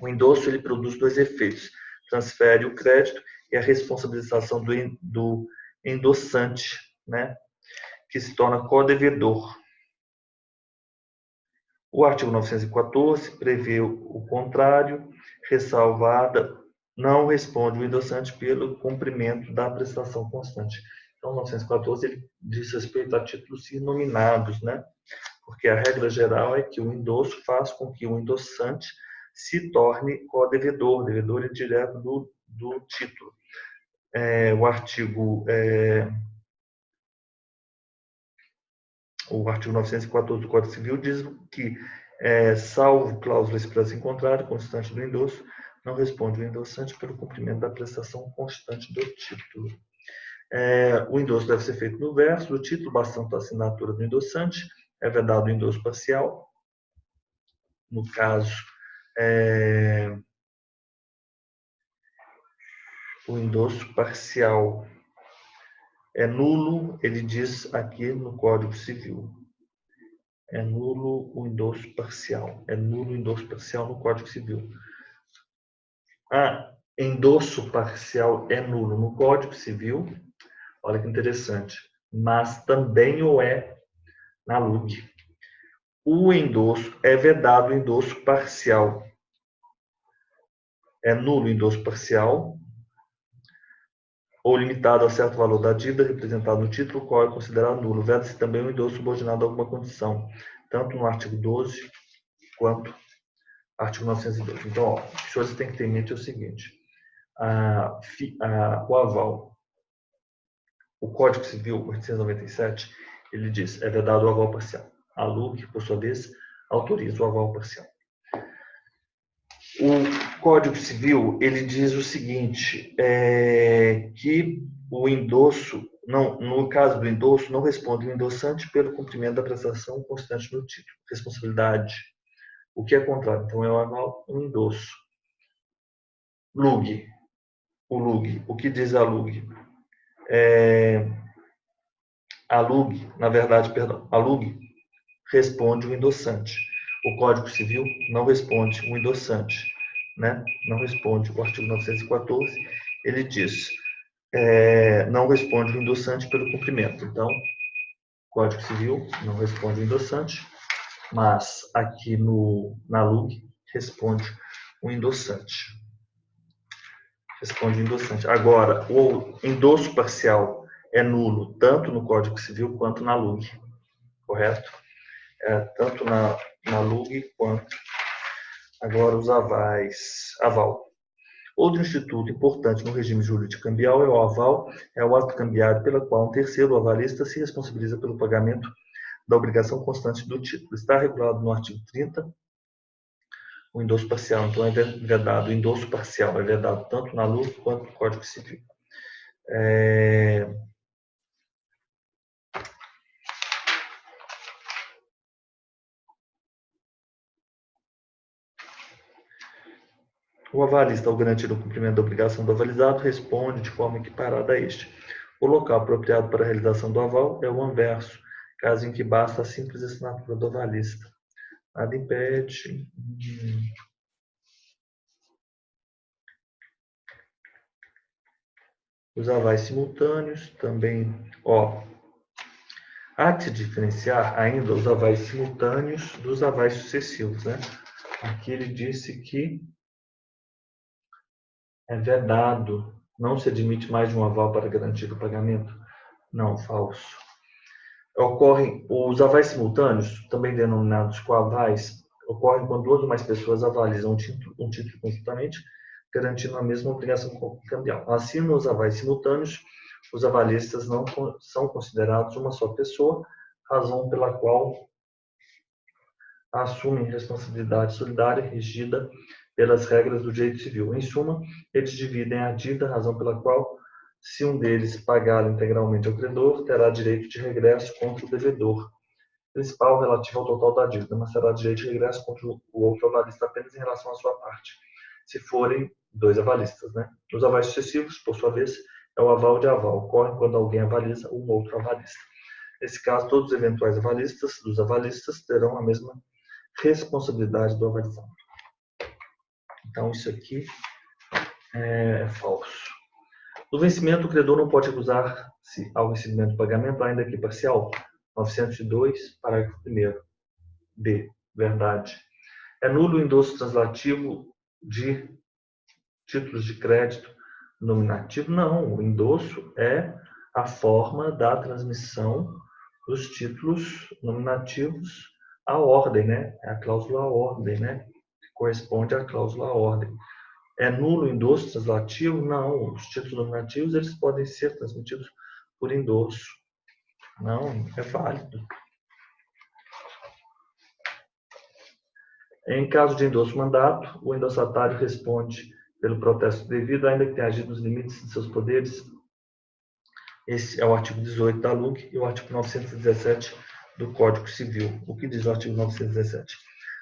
A: O endosso ele produz dois efeitos: transfere o crédito e a responsabilização do endossante, né, que se torna codevedor. O artigo 914 prevê o contrário, ressalvada, não responde o endossante pelo cumprimento da prestação constante. Então, 914 ele diz respeito a títulos inominados, né? Porque a regra geral é que o endosso faz com que o endossante se torne co-devedor, devedor indireto do título. O artigo 914 do Código Civil diz que, salvo cláusula expressa em contrário, constante do endosso, não responde o endossante pelo cumprimento da prestação constante do título. O endosso deve ser feito no verso do título, bastante a assinatura do endossante. É vedado o endosso parcial. No caso, o endosso parcial é nulo, ele diz aqui no Código Civil. É nulo o endosso parcial. É nulo o endosso parcial no Código Civil. Endosso parcial é nulo no Código Civil. Olha que interessante. Mas também o é na LUG. O endosso é vedado o endosso parcial. É nulo o endosso parcial ou limitado a certo valor da dívida representado no título, qual é considerado nulo. Veda-se também o endosso subordinado a alguma condição, tanto no artigo 12 quanto artigo 902. Então, o que os senhores têm que ter em mente é o seguinte: o aval, o Código Civil 897, ele diz, é vedado o aval parcial. A LUG, por sua vez, autoriza o aval parcial. O Código Civil, ele diz o seguinte, que o endosso, no caso do endosso, não responde o endossante pelo cumprimento da prestação constante no título. Responsabilidade, o que é contrário. Então, é o aval, o endosso. LUG, o que diz a LUG? A LUG responde o endossante. O Código Civil não responde o endossante, né? Não responde. O artigo 914, ele diz, não responde o endossante pelo cumprimento. Então, Código Civil não responde o endossante, mas aqui na LUG responde o endossante. Responde o endossante. Agora, o endosso parcial é nulo tanto no Código Civil quanto na LUG, correto? Tanto na LUG quanto agora os avais. Aval. Outro instituto importante no regime jurídico cambial é o aval, é o ato cambiário pela qual um terceiro avalista se responsabiliza pelo pagamento da obrigação constante do título. Está regulado no artigo 30, o endosso parcial. Então, é vedado, o endosso parcial é vedado tanto na LUG quanto no Código Civil. O avalista, ao garantir o cumprimento da obrigação do avalizado, responde de forma equiparada a este. O local apropriado para a realização do aval é o anverso, caso em que basta a simples assinatura do avalista. Nada impede. Os avais simultâneos também, há de se diferenciar ainda os avais simultâneos dos avais sucessivos, né? Aqui ele disse que é vedado, não se admite mais de um aval para garantir o pagamento. Não, falso. Ocorrem os avais simultâneos, também denominados coavais, ocorrem quando duas ou mais pessoas avalizam um título conjuntamente, garantindo a mesma obrigação cambial. Assim, nos avais simultâneos, os avalistas não são considerados uma só pessoa, razão pela qual assumem responsabilidade solidária regida pelas regras do direito civil. Em suma, eles dividem a dívida, razão pela qual, se um deles pagar integralmente ao credor, terá direito de regresso contra o devedor principal relativo ao total da dívida, mas terá direito de regresso contra o outro avalista apenas em relação à sua parte, se forem dois avalistas. Né? Os avais sucessivos, por sua vez, é o aval de aval. Ocorre quando alguém avaliza um outro avalista. Nesse caso, todos os eventuais avalistas dos avalistas terão a mesma responsabilidade do avalizado. Então, isso aqui é falso. No vencimento, o credor não pode recusar-se ao recebimento do pagamento, ainda que parcial. 902, parágrafo 1º. B. Verdade. É nulo o endosso translativo de títulos de crédito nominativo? Não, o endosso é a forma da transmissão dos títulos nominativos à ordem, né? É a cláusula à ordem, né? Que corresponde à cláusula à ordem. É nulo o endosso translativo? Não, os títulos nominativos eles podem ser transmitidos por endosso. Não, é válido. Em caso de endosso-mandato, o endossatário responde pelo protesto devido, ainda que tenha agido nos limites de seus poderes. Esse é o artigo 18 da LUC e o artigo 917 do Código Civil. O que diz o artigo 917?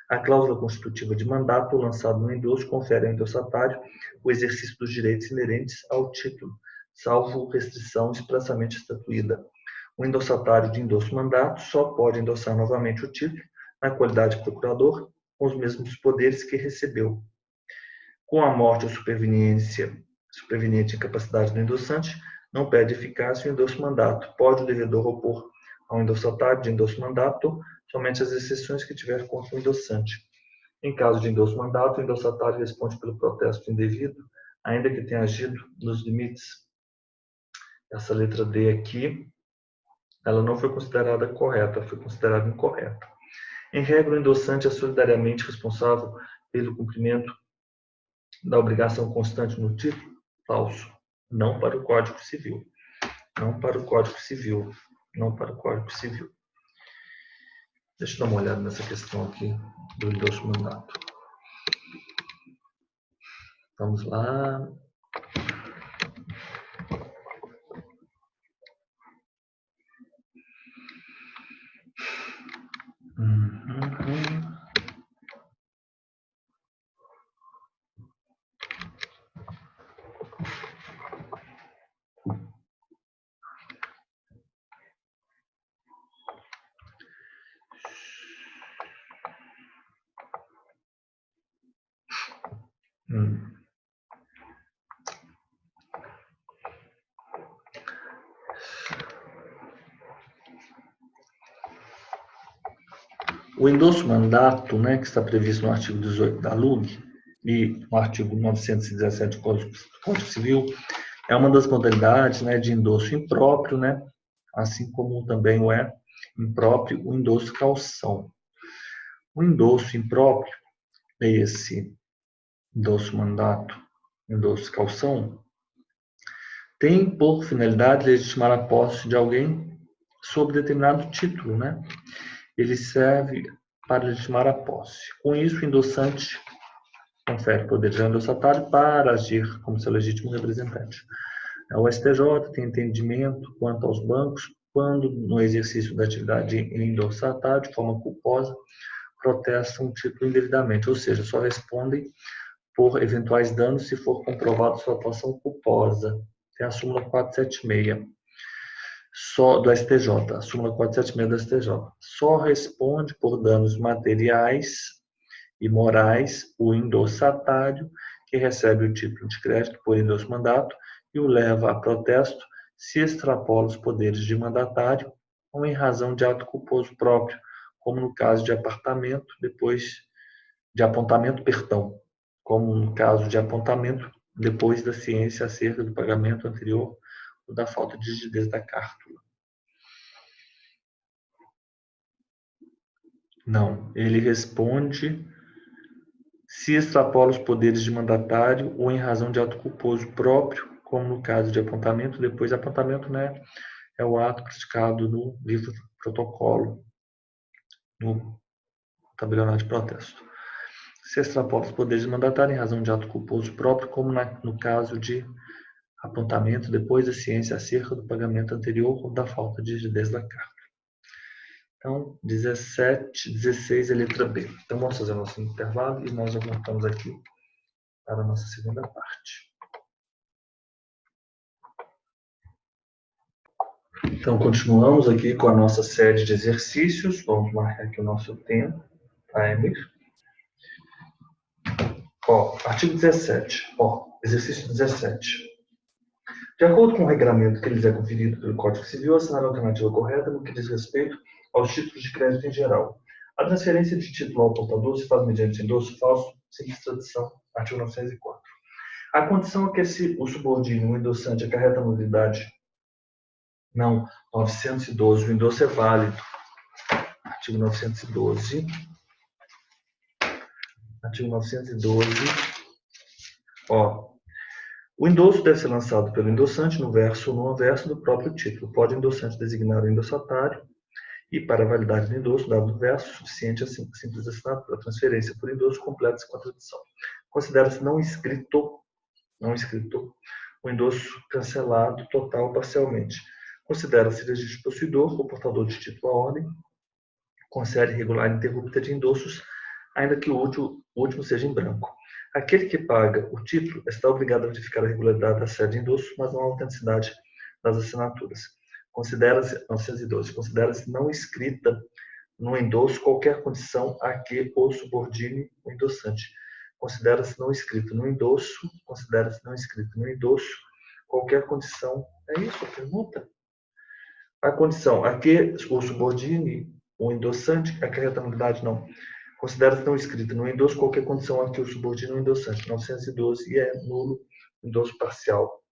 A: A cláusula constitutiva de mandato lançado no endosso confere ao endossatário o exercício dos direitos inerentes ao título, salvo restrição expressamente estatuída. O endossatário de endosso-mandato só pode endossar novamente o título na qualidade de procurador com os mesmos poderes que recebeu. Com a morte ou superveniente incapacidade do endossante, não perde eficácia o endosso-mandato. Pode o devedor opor ao endossatário de endosso-mandato somente as exceções que tiver contra o endossante. Em caso de endosso-mandato, o endossatário responde pelo protesto indevido, ainda que tenha agido nos limites. Essa letra D aqui, ela não foi considerada correta, foi considerada incorreta. Em regra, o endossante é solidariamente responsável pelo cumprimento da obrigação constante no título? Falso. Não para o Código Civil. Não para o Código Civil. Não para o Código Civil. Deixa eu dar uma olhada nessa questão aqui do endosso mandato. Vamos lá. O endosso-mandato, né, que está previsto no artigo 18 da LUG e no artigo 917 do Código Civil, é uma das modalidades, né, de endosso impróprio, né, assim como também é impróprio o endosso calção. O endosso impróprio é esse endosso-mandato, endosso calção, tem por finalidade legitimar a posse de alguém sob determinado título, né? Ele serve para legitimar a posse. Com isso, o endossante confere poder ao endossatário para agir como seu legítimo representante. O STJ tem entendimento quanto aos bancos quando, no exercício da atividade endossatária de forma culposa, protestam o título indevidamente, ou seja, só respondem por eventuais danos se for comprovado sua atuação culposa. Tem a súmula 476 do STJ, a súmula 476 do STJ. Só responde por danos materiais e morais o endossatário que recebe o título de crédito por endosso-mandato e o leva a protesto se extrapola os poderes de mandatário ou em razão de ato culposo próprio, como no caso de apontamento, como no caso de apontamento depois da ciência acerca do pagamento anterior ou da falta de rigidez da cártula. Não, ele responde se extrapola os poderes de mandatário ou em razão de ato culposo próprio, como no caso de apontamento. Depois, apontamento, né, é o ato praticado no livro protocolo, no tabelionato de protesto. Se extrapola os poderes de mandatário em razão de ato culposo próprio, como no caso de apontamento depois da ciência acerca do pagamento anterior ou da falta de rigidez da carta. Então, 17, 16 é letra B. Então, vamos fazer o nosso intervalo e nós já voltamos aqui para a nossa segunda parte. Então, continuamos aqui com a nossa série de exercícios. Vamos marcar aqui o nosso tempo, timer. Artigo 17. Exercício 17. De acordo com o regramento que lhes é conferido pelo Código Civil, assinar a alternativa correta no que diz respeito aos títulos de crédito em geral. A transferência de título ao portador se faz mediante endosso falso, simples tradição, artigo 904. A condição é que o subordíneo, o endossante, acarreta a nulidade. Não, 912, o endosso é válido. Artigo 912. Artigo 912. O endosso deve ser lançado pelo endossante no verso ou no anverso do próprio título. Pode o endossante designar o endossatário e, para a validade do endosso, dado o verso, suficiente a simples assinatura. A transferência por endosso completa-se com a tradução. Considera-se não escrito o endosso cancelado total ou parcialmente. Considera-se legítimo possuidor ou portador de título à ordem, concede regular interrupta de endossos, ainda que o último seja em branco. Aquele que paga o título está obrigado a verificar a regularidade da série de endosso, mas não a autenticidade das assinaturas. Considera-se, 912, considera-se não escrita no endosso qualquer condição a que o subordine o endossante. Considera-se não escrito no endosso, qualquer condição. É isso a pergunta? A condição a que o subordine o endossante, acarreta nulidade, não. Considera-se não escrita no endosso qualquer condição a que o subordine o endossante. 912 e é nulo endosso parcial.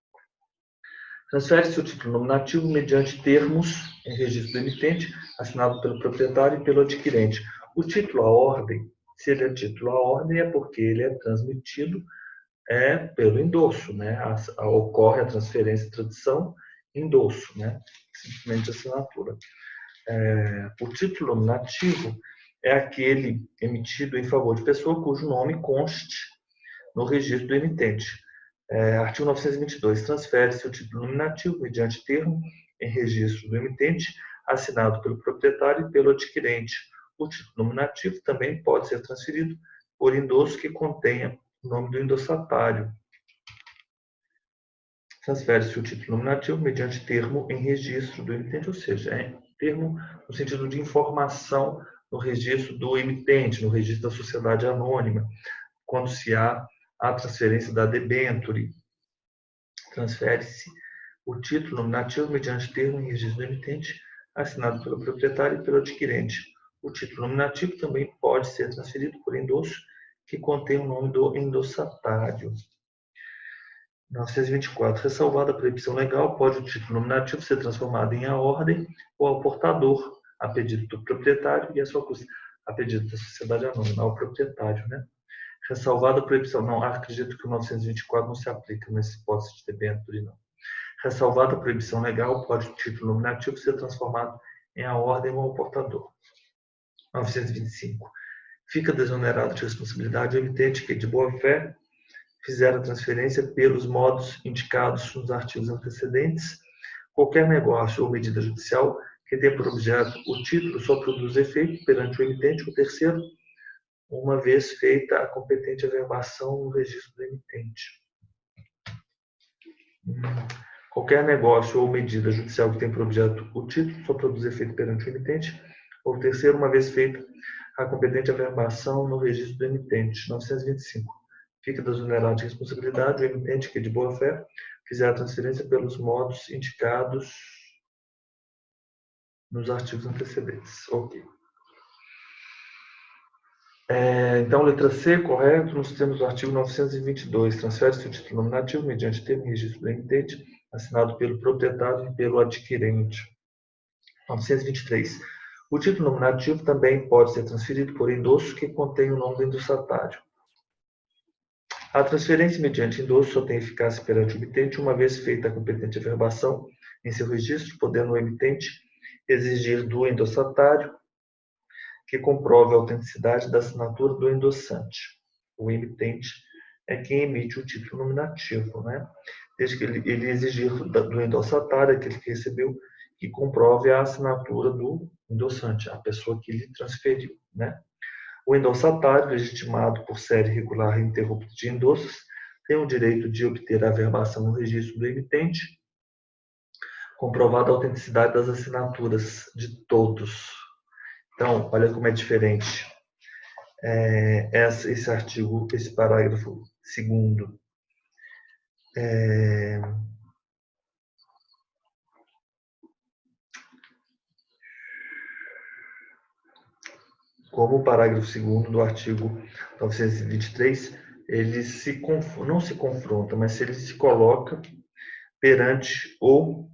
A: Transfere-se o título nominativo mediante termos em registro do emitente, assinado pelo proprietário e pelo adquirente. O título à ordem, se ele é título à ordem, é porque ele é transmitido pelo endosso, né? Ocorre a transferência, tradição, endosso, né? Simplesmente assinatura. O título nominativo é aquele emitido em favor de pessoa cujo nome conste no registro do emitente. Artigo 922. Transfere-se o título nominativo mediante termo em registro do emitente, assinado pelo proprietário e pelo adquirente. O título nominativo também pode ser transferido por endosso que contenha o nome do endossatário. Transfere-se o título nominativo mediante termo em registro do emitente, ou seja, termo no sentido de informação no registro do emitente, no registro da sociedade anônima, quando se há a transferência da debênture. Transfere-se o título nominativo mediante termo em registro do emitente, assinado pelo proprietário e pelo adquirente. O título nominativo também pode ser transferido por endosso que contém o nome do endossatário. 924. Ressalvada a proibição legal, pode o título nominativo ser transformado em a ordem ou ao portador, a pedido do proprietário e a sua custa, a pedido da sociedade anônima, ao proprietário, né? Ressalvada a proibição, não, acredito que o 924 não se aplica nesse hipótese de debênture, não. Ressalvada a proibição legal, pode o título nominativo ser transformado em a ordem ou ao portador. 925. Fica desonerado de responsabilidade o emitente que, de boa-fé, fizer a transferência pelos modos indicados nos artigos antecedentes. Qualquer negócio ou medida judicial que tenha por objeto o título só produz efeito perante o emitente ou terceiro, uma vez feita a competente averbação no registro do emitente. Qualquer negócio ou medida judicial que tenha por objeto o título só produz efeito perante o emitente ou terceiro, uma vez feita a competente averbação no registro do emitente. 925. Fica desonerado de responsabilidade o emitente que, de boa-fé, fizer a transferência pelos modos indicados nos artigos antecedentes. Ok. Então, letra C, correto. Nós temos o artigo 922. Transfere-se o título nominativo mediante termo e registro do emitente, assinado pelo proprietário e pelo adquirente. 923. O título nominativo também pode ser transferido por endosso que contém o nome do endossatário. A transferência mediante endosso só tem eficácia perante o emitente uma vez feita a competente averbação em seu registro, podendo o emitente exigir do endossatário que comprove a autenticidade da assinatura do endossante. O emitente é quem emite o título nominativo, né? Desde que ele exigir do endossatário, aquele que recebeu, que comprove a assinatura do endossante, a pessoa que lhe transferiu, né? O endossatário, legitimado por série regular ininterrupta de endossos, tem o direito de obter a averbação no registro do emitente, comprovada a autenticidade das assinaturas de todos. Então, olha como é diferente esse artigo, esse parágrafo 2º. Como o parágrafo 2º do artigo 923, ele não se confronta, mas ele se coloca perante o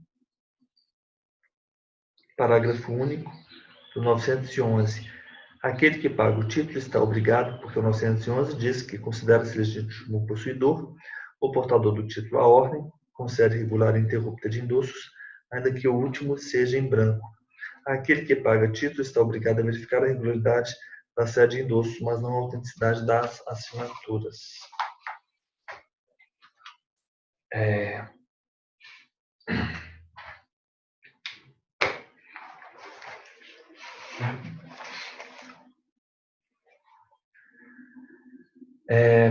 A: parágrafo único do 911. Aquele que paga o título está obrigado, porque o 911 diz que considera-se legítimo o possuidor, o portador do título à ordem, com série regular ininterrupta de endossos, ainda que o último seja em branco. Aquele que paga título está obrigado a verificar a regularidade da série de endossos, mas não a autenticidade das assinaturas.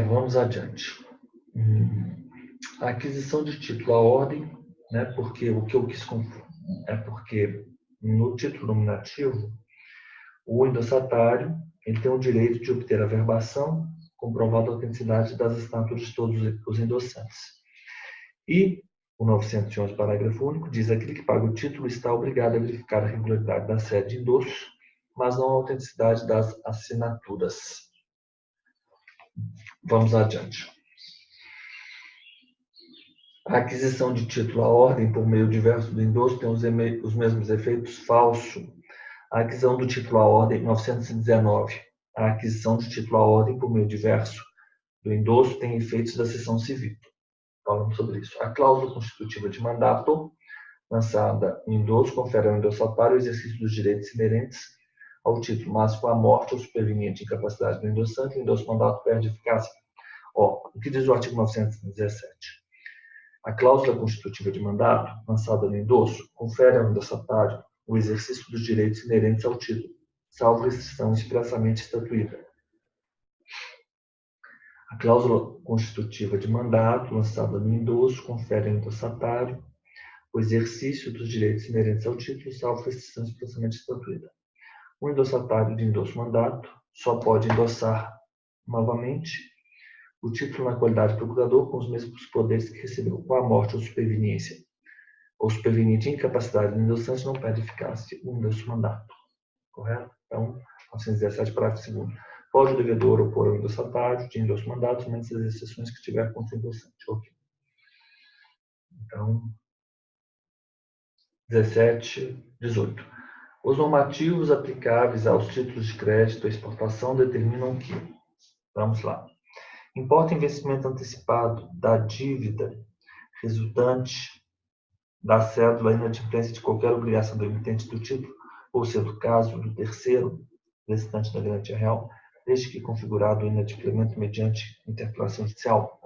A: Vamos adiante. A aquisição de título à ordem, né, porque o que eu quis é porque no título nominativo, o endossatário ele tem o direito de obter a averbação, comprovando a autenticidade das assinaturas de todos os endossantes. E o 911, parágrafo único, diz que aquele que paga o título está obrigado a verificar a regularidade da série de endossos, mas não a autenticidade das assinaturas. Vamos adiante. A aquisição de título à ordem por meio diverso do endosso tem os mesmos efeitos falso. A aquisição do título à ordem, 919. A aquisição de título à ordem por meio diverso do endosso tem efeitos da seção civil. Falamos sobre isso. A cláusula constitutiva de mandato, lançada em endosso, confere ao endossatário o exercício dos direitos inerentes ao título, mas com a morte ou superveniente incapacidade do endossante, o endosso-mandato perde eficácia. O que diz o artigo 917? A cláusula constitutiva de mandato, lançada no endosso, confere ao endossatário o exercício dos direitos inerentes ao título, salvo restrição expressamente estatuída. A cláusula constitutiva de mandato, lançada no endosso, confere ao endossatário o exercício dos direitos inerentes ao título, salvo restrição expressamente estatuída. O endossatário de endosso-mandato só pode endossar novamente o título na qualidade de procurador com os mesmos poderes que recebeu. Com a morte ou superveniência ou superveniente incapacidade do endossante, não perde eficácia o endosso-mandato. Correto? Então, 917, parágrafo 2º. Pode o devedor opor ao endossatário de endosso mandado somente as exceções que tiver contra o endossante. Ok. Então, 17, 18. Os normativos aplicáveis aos títulos de crédito à exportação determinam que, vamos lá, importa em vencimento antecipado da dívida resultante da cédula inadimplência de qualquer obrigação do emitente do título, ou sendo o caso do terceiro restante da garantia real, desde que configurado o inadimplemento mediante interpelação judicial.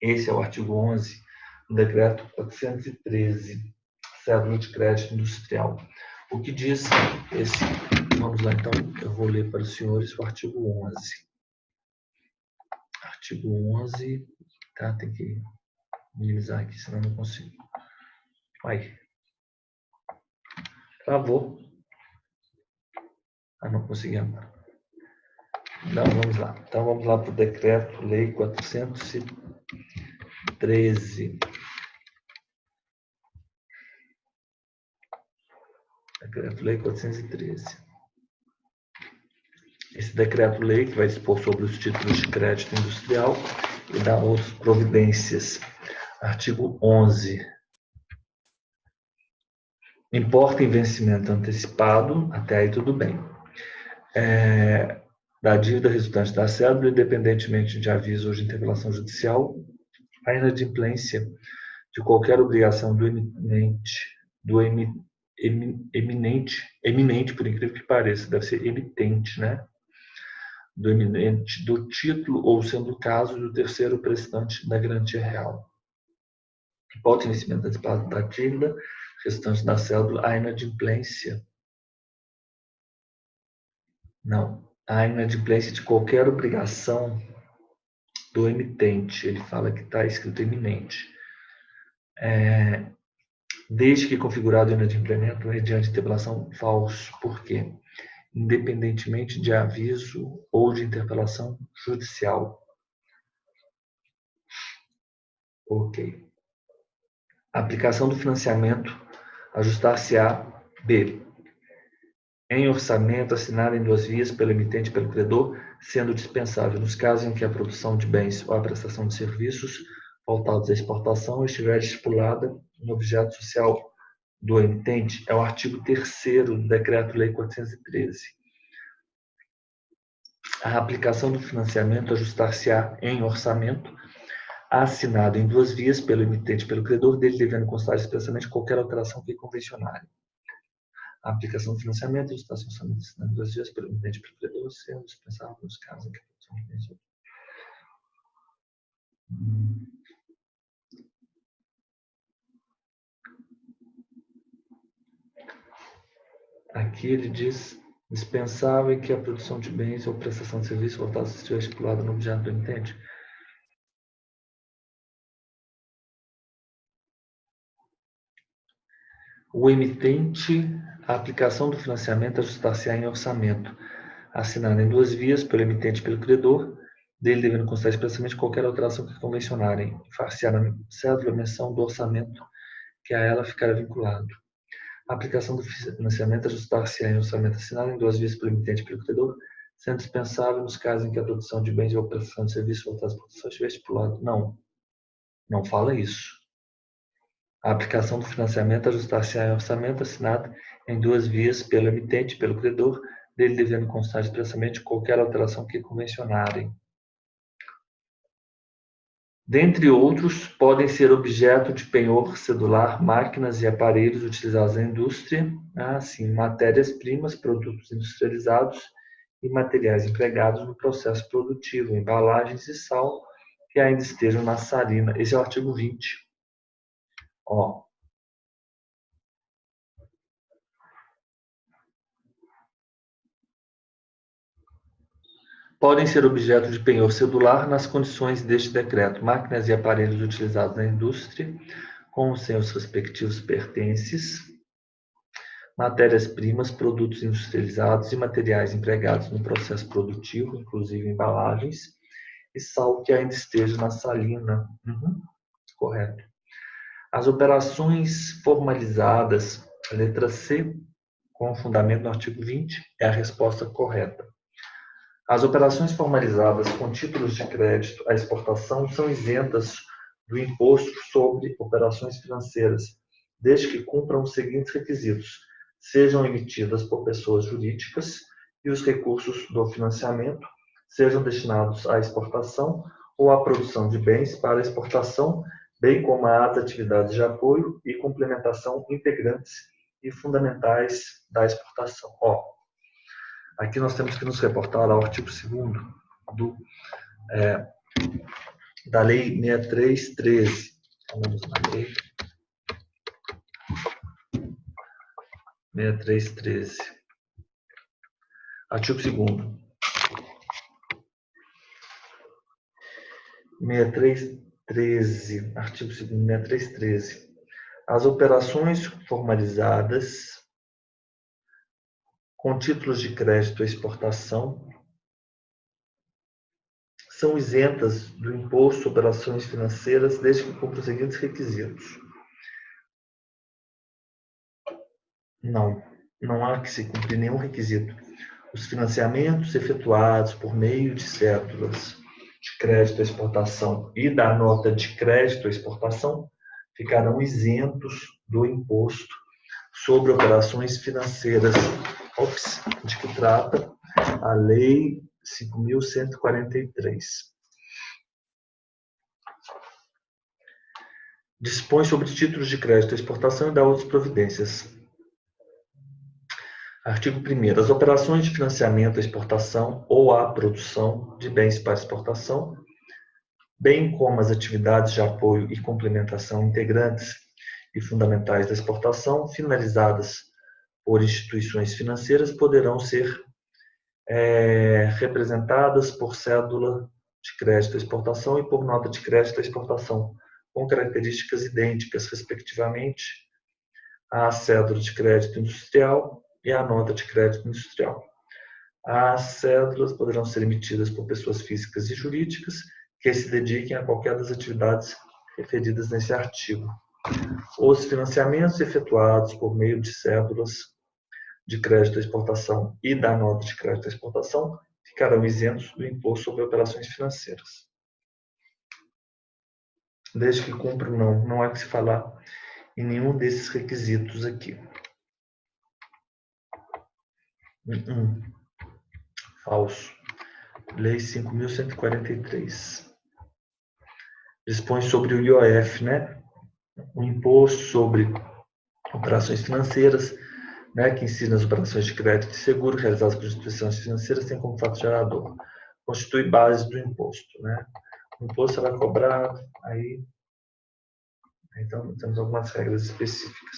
A: Esse é o artigo 11 do decreto 413, cédula de crédito industrial. O que diz esse? Vamos lá, então, eu vou ler para os senhores o artigo 11. Artigo 11, tá? Tem que minimizar aqui, senão não consigo. Vai. Travou. Não consegui agora. Não, vamos lá. Então, vamos lá para o decreto-lei 413. Decreto-lei 413. Esse decreto-lei que vai dispor sobre os títulos de crédito industrial e dar outras providências. Artigo 11. Importa em vencimento antecipado, até aí tudo bem. Da dívida resultante da cédula, independentemente de aviso ou de interpelação judicial, a inadimplência de qualquer obrigação do eminente, por incrível que pareça, deve ser emitente, né? Do eminente do título, ou sendo o caso do terceiro prestante da garantia real. Importa em vencimento antecipado da dívida restante da cédula, a inadimplência. Não. A inadimplência de qualquer obrigação do emitente. Ele fala que está escrito eminente. Desde que configurado o inadimplemento mediante interpelação falso. Por quê? Independentemente de aviso ou de interpelação judicial. Ok. A aplicação do financiamento ajustar-se-á B. Em orçamento assinado em duas vias pelo emitente e pelo credor, sendo dispensável nos casos em que a produção de bens ou a prestação de serviços voltados à exportação estiver estipulada no objeto social do emitente. É o artigo 3º do Decreto-Lei 413. A aplicação do financiamento ajustar-se-á em orçamento assinado em duas vias pelo emitente e pelo credor, dele devendo constar expressamente qualquer alteração que convencionária. A aplicação do financiamento e estação orçamento assinado em duas vias pelo emitente e pelo credor, sendo dispensável nos casos em que a produção de bens. Aqui ele diz dispensável que a produção de bens ou prestação de serviço voltada estiver estipulada no objeto do emitente. O emitente, a aplicação do financiamento ajustar-se-á em orçamento, assinado em duas vias pelo emitente e pelo credor, dele devendo constar expressamente qualquer alteração que convencionarem, far-se-á na cédula menção do orçamento que a ela ficará vinculado. A aplicação do financiamento ajustar-se-á em orçamento assinado em duas vias pelo emitente e pelo credor, sendo dispensável nos casos em que a produção de bens ou prestação de serviços voltados à produção estiver estipulado. Não fala isso. A aplicação do financiamento ajustar-se-á em orçamento assinado em duas vias pelo emitente e pelo credor, dele devendo constar expressamente qualquer alteração que convencionarem. Dentre outros, podem ser objeto de penhor cedular máquinas e aparelhos utilizados na indústria, matérias-primas, produtos industrializados e materiais empregados no processo produtivo, embalagens e sal que ainda estejam na salina. Esse é o artigo 20. Podem ser objeto de penhor cedular nas condições deste decreto máquinas e aparelhos utilizados na indústria, com os seus respectivos pertences, matérias-primas, produtos industrializados e materiais empregados no processo produtivo, inclusive embalagens, e sal que ainda esteja na salina. Correto. As operações formalizadas, letra C, com fundamento no artigo 20 é a resposta correta. As operações formalizadas com títulos de crédito à exportação são isentas do imposto sobre operações financeiras, desde que cumpram os seguintes requisitos: sejam emitidas por pessoas jurídicas e os recursos do financiamento sejam destinados à exportação ou à produção de bens para exportação, bem como às atividades de apoio e complementação integrantes e fundamentais da exportação. Aqui nós temos que nos reportar ao artigo 2º da Lei 6313. Vamos na Lei 6313. Artigo 2º. 6313. Artigo 2º, 6313. As operações formalizadas com títulos de crédito à exportação são isentas do imposto sobre operações financeiras desde que cumpram os seguintes requisitos. Não há que se cumprir nenhum requisito. Os financiamentos efetuados por meio de cédulas de crédito à exportação e da nota de crédito à exportação ficarão isentos do imposto sobre operações financeiras, de que trata a Lei 5.143. Dispõe sobre títulos de crédito à exportação e dá outras providências. Artigo 1º. As operações de financiamento à exportação ou à produção de bens para exportação, bem como as atividades de apoio e complementação integrantes e fundamentais da exportação, finalizadas por instituições financeiras, poderão ser representadas por cédula de crédito à exportação e por nota de crédito à exportação, com características idênticas, respectivamente, à cédula de crédito industrial e à nota de crédito industrial. As cédulas poderão ser emitidas por pessoas físicas e jurídicas que se dediquem a qualquer das atividades referidas nesse artigo. Os financiamentos efetuados por meio de cédulas de crédito à exportação e da nota de crédito à exportação ficarão isentos do imposto sobre operações financeiras. Desde que cumpram, não há que se falar em nenhum desses requisitos aqui. Falso. Lei 5.143. Dispõe sobre o IOF, né? O imposto sobre operações financeiras, né, que incide nas operações de crédito e seguro realizadas por instituições financeiras, tem como fato gerador. Constitui base do imposto, né? O imposto será cobrado, então temos algumas regras específicas.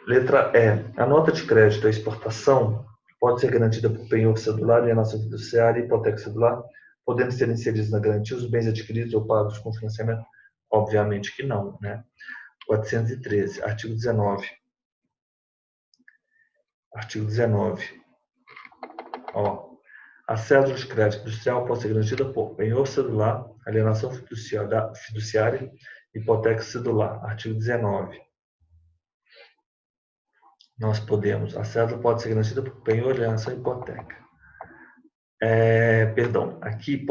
A: Letra E. A nota de crédito à exportação pode ser garantida por penhor cedular, alienação fiduciária e hipoteca cedular, podendo ser inseridos na garantia os bens adquiridos ou pagos com financiamento? Obviamente que não, né? 413. Artigo 19. Artigo 19. A cédula de crédito industrial pode ser garantida por penhor cedular, alienação fiduciária, hipoteca cedular. Artigo 19. A cédula pode ser garantida por penhor, alienação e hipoteca. Aqui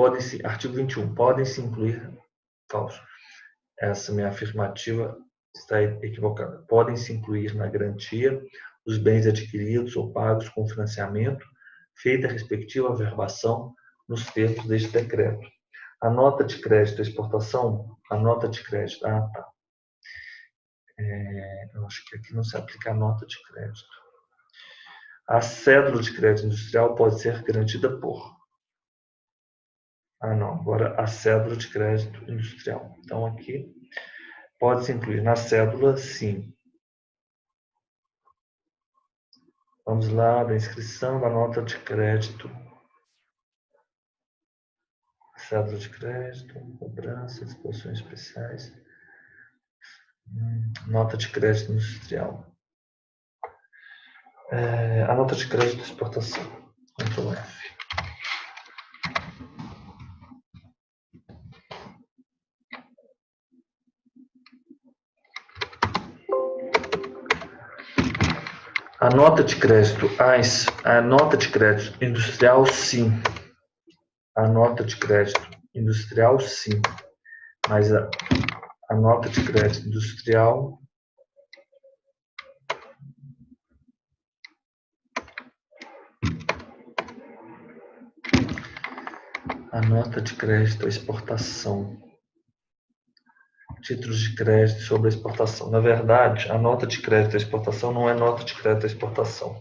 A: artigo 21, podem-se incluir, falso, essa minha afirmativa está equivocada. Podem-se incluir na garantia os bens adquiridos ou pagos com financiamento, feita a respectiva averbação nos termos deste decreto. A nota de crédito à exportação, eu acho que aqui não se aplica a nota de crédito. A cédula de crédito industrial pode ser garantida por... agora a cédula de crédito industrial. Então aqui pode-se incluir na cédula, sim. Vamos lá, da inscrição da nota de crédito. Cédula de crédito, cobrança, disposições especiais. Nota de crédito industrial. A nota de crédito de exportação. Ctrl F. A nota de crédito, a nota de crédito industrial, sim. A nota de crédito industrial, sim. Mas a nota de crédito industrial a nota de crédito à exportação. Títulos de crédito sobre a exportação. Na verdade, a nota de crédito à exportação não é nota de crédito à exportação.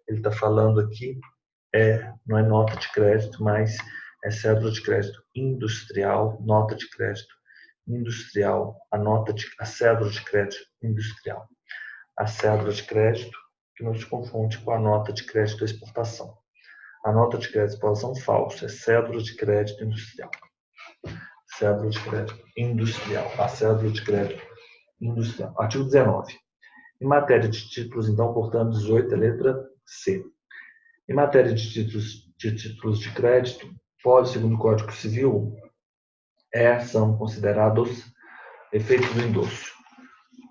A: Ele está falando aqui, não é nota de crédito, mas é cédula de crédito industrial, nota de crédito industrial, a cédula de crédito industrial. A cédula de crédito que não se confunde com a nota de crédito à exportação. A nota de crédito à exportação falsa, é cédula de crédito industrial. Cédula de crédito industrial. A cédula de crédito industrial. Artigo 19. Em matéria de títulos, então, portanto, 18 é letra C. Em matéria de títulos de crédito, pode, segundo o Código Civil, são considerados efeitos do endosso.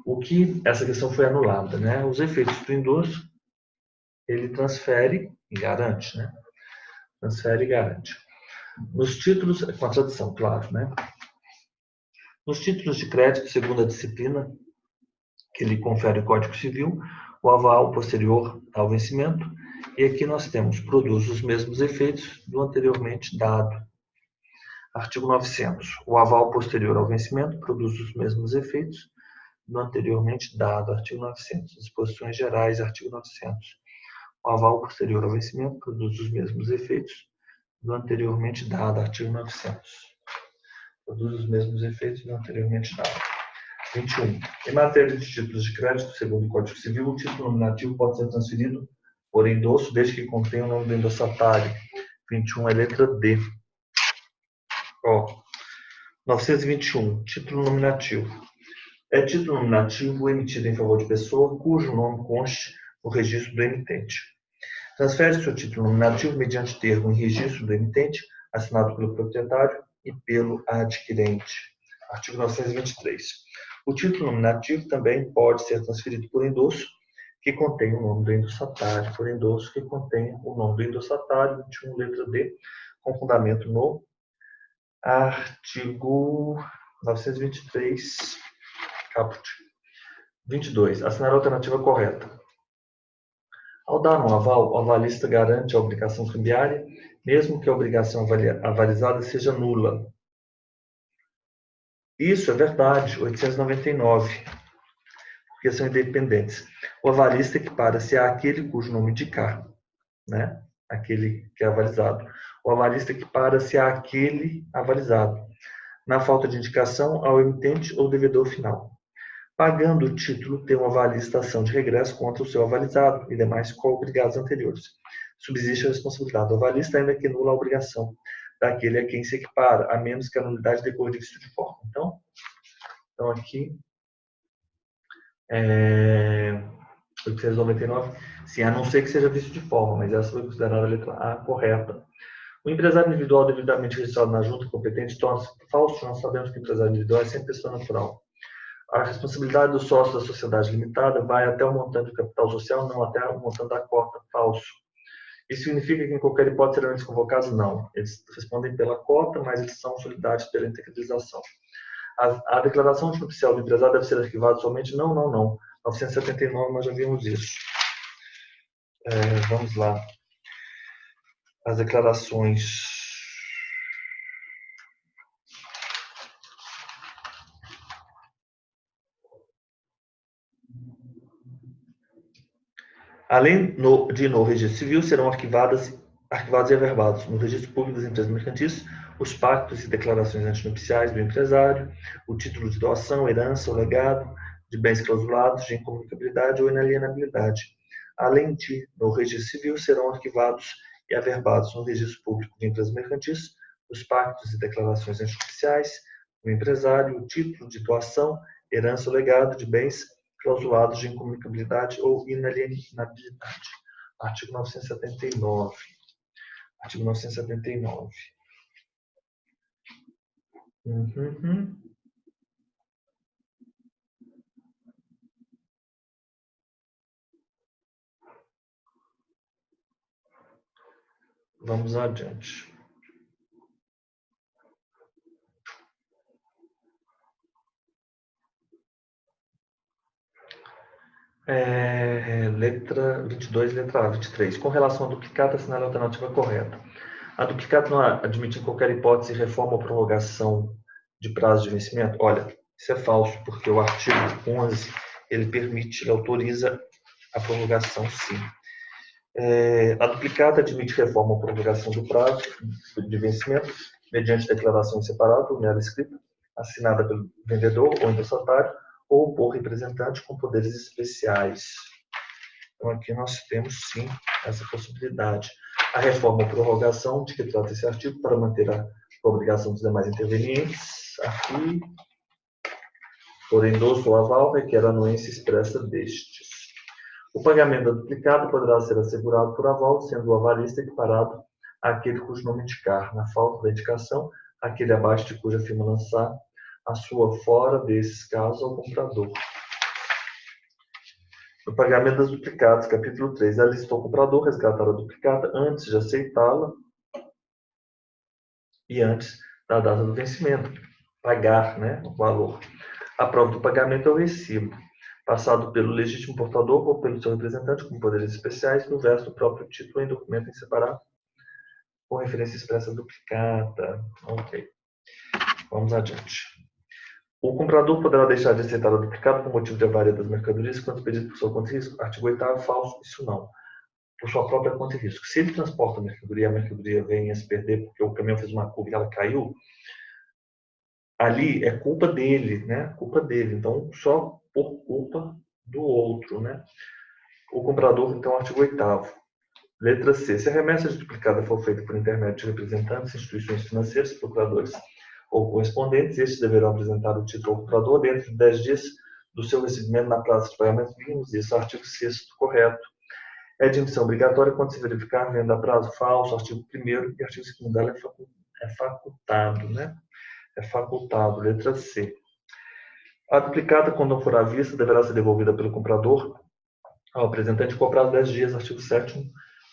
A: O que essa questão foi anulada, né? Os efeitos do endosso, ele transfere e garante, né? Transfere e garante. Nos títulos, com a tradução, claro, né? Nos títulos de crédito, segundo a disciplina que lhe confere o Código Civil, o aval posterior ao vencimento, e aqui nós temos, produz os mesmos efeitos do anteriormente dado. Artigo 900. O aval posterior ao vencimento produz os mesmos efeitos do anteriormente dado. Artigo 900. Disposições gerais. Artigo 900. O aval posterior ao vencimento produz os mesmos efeitos do anteriormente dado. Artigo 900. Produz os mesmos efeitos do anteriormente dado. 21. Em matéria de títulos de crédito, segundo o Código Civil, o título nominativo pode ser transferido por endosso desde que contenha o nome do endossatário. 21 é letra D. 921. Título nominativo. É título nominativo emitido em favor de pessoa cujo nome conste no registro do emitente. Transfere-se o título nominativo mediante termo em registro do emitente, assinado pelo proprietário e pelo adquirente. Artigo 923. O título nominativo também pode ser transferido por endosso, que contém o nome do endossatário, por endosso que contém o nome do endossatário, 21, letra D, com fundamento no artigo 923, caput. 22. Assinar a alternativa correta. Ao dar um aval, o avalista garante a obrigação cambiária, mesmo que a obrigação avalizada seja nula. Isso é verdade, 899, porque são independentes. O avalista equipara-se àquele cujo nome indicar, né? Aquele que é avalizado. O avalista equipara-se àquele avalizado. Na falta de indicação, ao emitente ou devedor final. Pagando o título, tem uma avalista-ação de regresso contra o seu avalizado e demais co-obrigados anteriores. Subsiste a responsabilidade do avalista, ainda que nula a obrigação daquele a quem se equipara, a menos que a nulidade decorra de vício de forma. Então aqui, 899, sim, a não ser que seja vício de forma, mas essa foi considerada a letra A correta. O empresário individual devidamente registrado na junta competente torna-se falso. Nós sabemos que o empresário individual é sempre pessoa natural. A responsabilidade do sócio da sociedade limitada vai até o montante do capital social, não até o montante da cota, falso. Isso significa que em qualquer hipótese serão eles convocados? Não. Eles respondem pela cota, mas eles são solidários pela integralização. A declaração judicial do empresário deve ser arquivada somente? Não. 979 nós já vimos isso. Vamos lá. As declarações. Além de no registro civil, serão arquivados e averbados no registro público das empresas mercantis os pactos e declarações antinupciais do empresário, o título de doação, herança ou legado de bens clausulados de incomunicabilidade ou inalienabilidade. Além de, no registro civil, serão arquivados e averbados no registro público de empresas mercantis os pactos e declarações antinupciais do empresário, o título de doação, herança ou legado de bens clausulados de incomunicabilidade ou inalienabilidade. Artigo 979. Artigo 979. Vamos adiante. Letra 22, letra A, 23. Com relação à duplicata, assinale a alternativa correta. A duplicata não admite em qualquer hipótese reforma ou prorrogação de prazo de vencimento? Olha, isso é falso, porque o artigo 11, ele permite, ele autoriza a prorrogação, sim. A duplicata admite reforma ou prorrogação do prazo de vencimento mediante declaração em separado, nela escrita, assinada pelo vendedor ou interessatário, ou por representante com poderes especiais. Então, aqui nós temos, sim, essa possibilidade. A reforma ou prorrogação, de que trata esse artigo, para manter a obrigação dos demais intervenientes, aqui, por endosso ou aval, requer a anuência expressa destes. O pagamento da duplicata poderá ser assegurado por aval, sendo o avalista equiparado àquele cujo nome indicar, na falta da indicação, aquele abaixo de cuja firma lançar a sua fora desses casos ao comprador. No pagamento das duplicatas, capítulo 3, ela listou o comprador resgatar a duplicata antes de aceitá-la e antes da data do vencimento, pagar, né, o valor. A prova do pagamento é o recibo, passado pelo legítimo portador ou pelo seu representante com poderes especiais, no verso do próprio título em documento em separado, com referência expressa à duplicata. Ok. Vamos adiante. O comprador poderá deixar de aceitar a duplicata por motivo de avaria das mercadorias quando expedido por sua conta e risco. Artigo 8º, falso, isso não. Por sua própria conta e risco. Se ele transporta a mercadoria vem a se perder porque o caminhão fez uma curva e ela caiu, ali é culpa dele, né? Culpa dele. Então, só por culpa do outro, né? O comprador, então, artigo 8º. Letra C. Se a remessa de duplicata for feita por intermédio de representantes, instituições financeiras, procuradores ou correspondentes, estes deverão apresentar o título ao comprador dentro de 10 dias do seu recebimento na praça de pagamento mínimos. Isso é o artigo 6º, correto. É de emissão obrigatória quando se verificar venda a prazo falso, artigo 1º e artigo 2º dela é facultado, né? É facultado. Letra C. A duplicata, quando não for à vista, deverá ser devolvida pelo comprador ao apresentante por prazo de 10 dias, artigo 7º,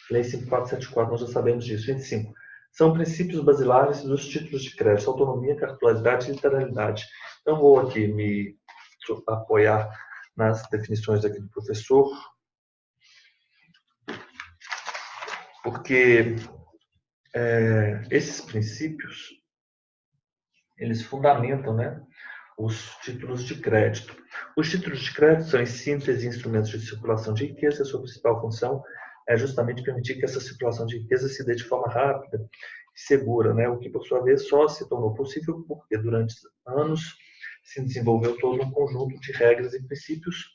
A: Lei 5474, nós já sabemos disso. 25. São princípios basilares dos títulos de crédito, autonomia, cartularidade e literalidade. Então, vou aqui me apoiar nas definições aqui do professor, porque esses princípios, eles fundamentam, né, os títulos de crédito. Os títulos de crédito são, em síntese, instrumentos de circulação de riqueza. Sua principal função é justamente permitir que essa circulação de riqueza se dê de forma rápida e segura, né? O que, por sua vez, só se tornou possível porque, durante anos, se desenvolveu todo um conjunto de regras e princípios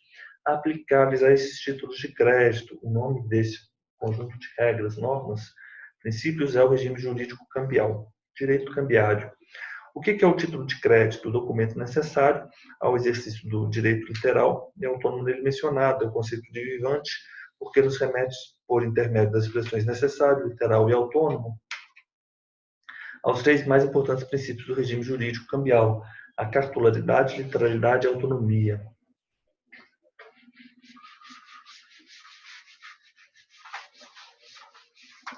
A: aplicáveis a esses títulos de crédito. O nome desse conjunto de regras, normas, princípios é o regime jurídico cambial, direito cambiário. O que é o título de crédito? O documento necessário ao exercício do direito literal e autônomo nele mencionado. É o conceito de vivante, porque nos remete, por intermédio das expressões necessário, literal e autônomo, aos três mais importantes princípios do regime jurídico cambial: a cartularidade, literalidade e autonomia.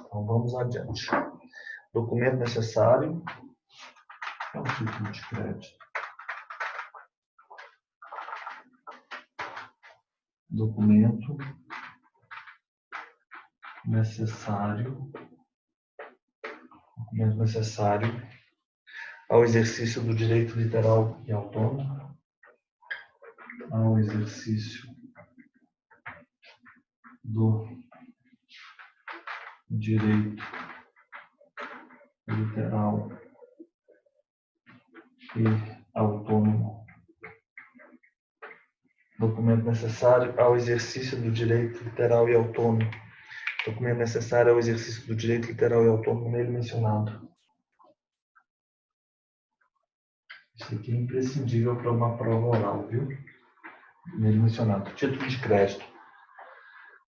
A: Então, vamos adiante. Documento necessário é o título de crédito. Documento necessário ao exercício do direito literal e autônomo, ao exercício do direito literal e autônomo. Documento necessário ao exercício do direito literal e autônomo. Documento necessário ao exercício do direito literal e autônomo nele mencionado. Isso aqui é imprescindível para uma prova oral, viu? Nele mencionado. Título de crédito.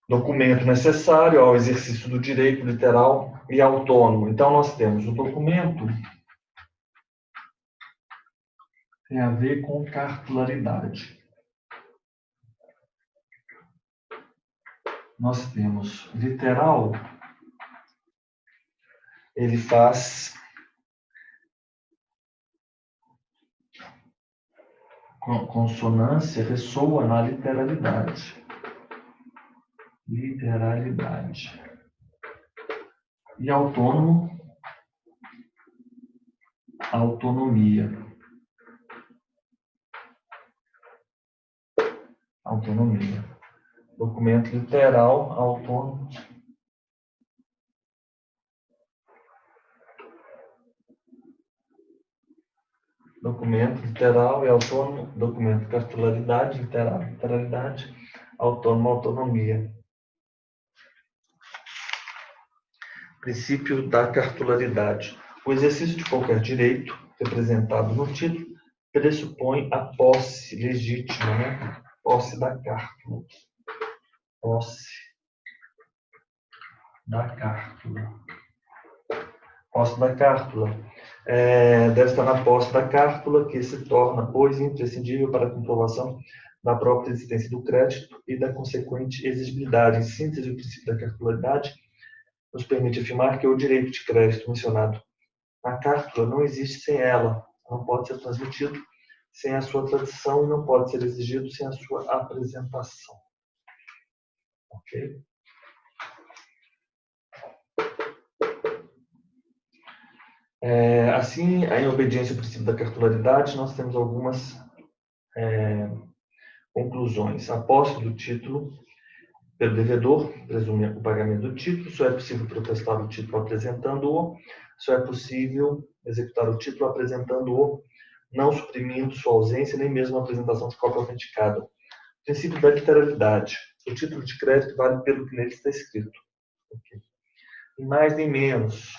A: Documento necessário ao exercício do direito literal e autônomo. Então, nós temos o documento tem a ver com cartularidade. Nós temos literal ele faz consonância, ressoa na literalidade. Literalidade. E autônomo, autonomia. Autonomia. Documento literal, autônomo. Documento literal e autônomo. Documento cartularidade, literal, literalidade, autônomo, autonomia. Princípio da cartularidade. O exercício de qualquer direito representado no título pressupõe a posse legítima, né? Posse da cártula. Posse da cártula. Posse da cártula. Deve estar na posse da cártula, que se torna, pois, imprescindível para a comprovação da própria existência do crédito e da consequente exigibilidade. Em síntese, o princípio da cartularidade nos permite afirmar que o direito de crédito mencionado na cártula não existe sem ela, não pode ser transmitido sem a sua tradição e não pode ser exigido sem a sua apresentação. Ok? Assim, em obediência ao princípio da cartularidade, nós temos algumas conclusões. A posse do título pelo devedor presume o pagamento do título, só é possível protestar o título apresentando-o, só é possível executar o título apresentando-o, não suprimindo sua ausência, nem mesmo a apresentação de cópia autenticada. Princípio da literalidade. O título de crédito vale pelo que nele está escrito. Okay. Nem mais nem menos.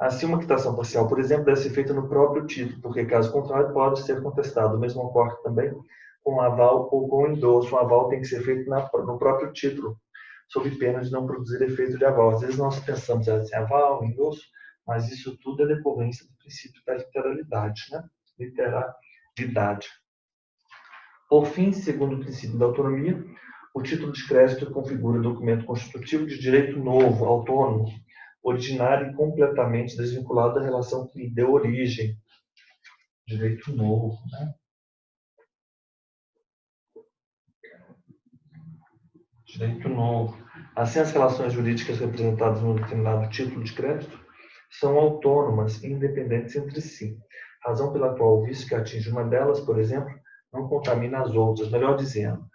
A: Assim, uma quitação parcial, por exemplo, deve ser feita no próprio título, porque, caso contrário, pode ser contestado. O mesmo ocorre também com aval ou com endosso. O aval tem que ser feito no próprio título, sob pena de não produzir efeito de aval. Às vezes nós pensamos assim, aval, endosso, mas isso tudo é decorrência do princípio da literalidade, né? Literalidade. Por fim, segundo o princípio da autonomia, o título de crédito configura documento constitutivo de direito novo, autônomo, originário e completamente desvinculado da relação que lhe deu origem. Direito novo, né? Direito novo. Assim, as relações jurídicas representadas no determinado título de crédito são autônomas e independentes entre si, razão pela qual o vício que atinge uma delas, por exemplo, não contamina as outras. Melhor dizendo,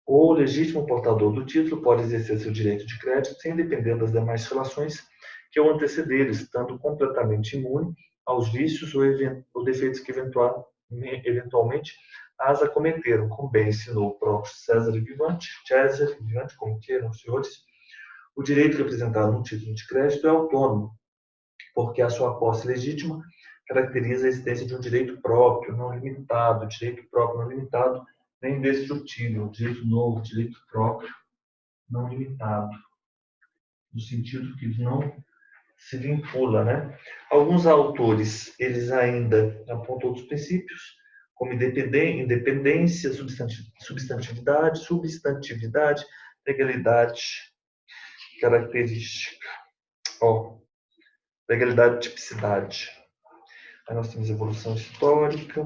A: o legítimo portador do título pode exercer seu direito de crédito sem depender das demais relações que o antecederem, estando completamente imune aos vícios ou defeitos que eventualmente as acometeram, como bem ensinou o próprio César Vivante, como queiram os senhores. O direito representado no título de crédito é autônomo, porque a sua posse legítima caracteriza a existência de um direito próprio, não limitado, direito próprio não limitado, nem indestrutível, direito novo, direito próprio, não limitado, no sentido que não se vincula, né? Alguns autores, eles ainda apontam outros princípios, como independência, substantividade, legalidade, característica, legalidade, tipicidade. Aí nós temos evolução histórica,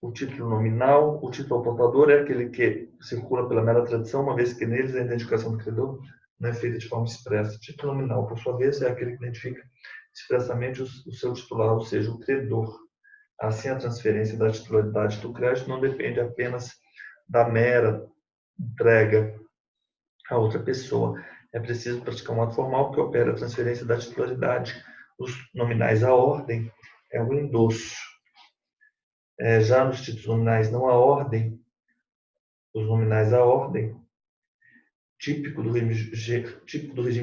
A: o título nominal. O título ao portador é aquele que circula pela mera tradição, uma vez que neles a identificação do credor não é feita de forma expressa. O título nominal, por sua vez, é aquele que identifica expressamente o seu titular, ou seja, o credor. Assim, a transferência da titularidade do crédito não depende apenas da mera entrega a outra pessoa. É preciso praticar um ato formal que opera a transferência da titularidade. Os nominais à ordem é o endosso. Já nos títulos nominais não há ordem, os nominais à ordem, típico do regime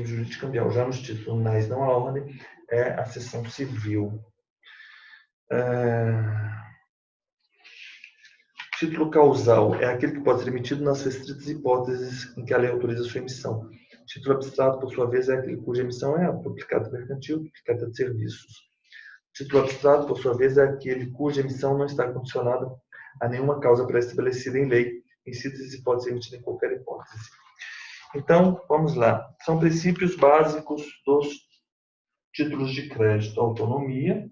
A: jurídico cambial. Já nos títulos nominais não há ordem, é a seção civil. Título causal é aquele que pode ser emitido nas restritas hipóteses em que a lei autoriza sua emissão. Título abstrato, por sua vez, é aquele cuja emissão é a duplicata mercantil, duplicata de serviços. Título abstrato, por sua vez, é aquele cuja emissão não está condicionada a nenhuma causa pré-estabelecida em lei. Em síntese, pode ser emitida em qualquer hipótese. Então, vamos lá. São princípios básicos dos títulos de crédito: autonomia,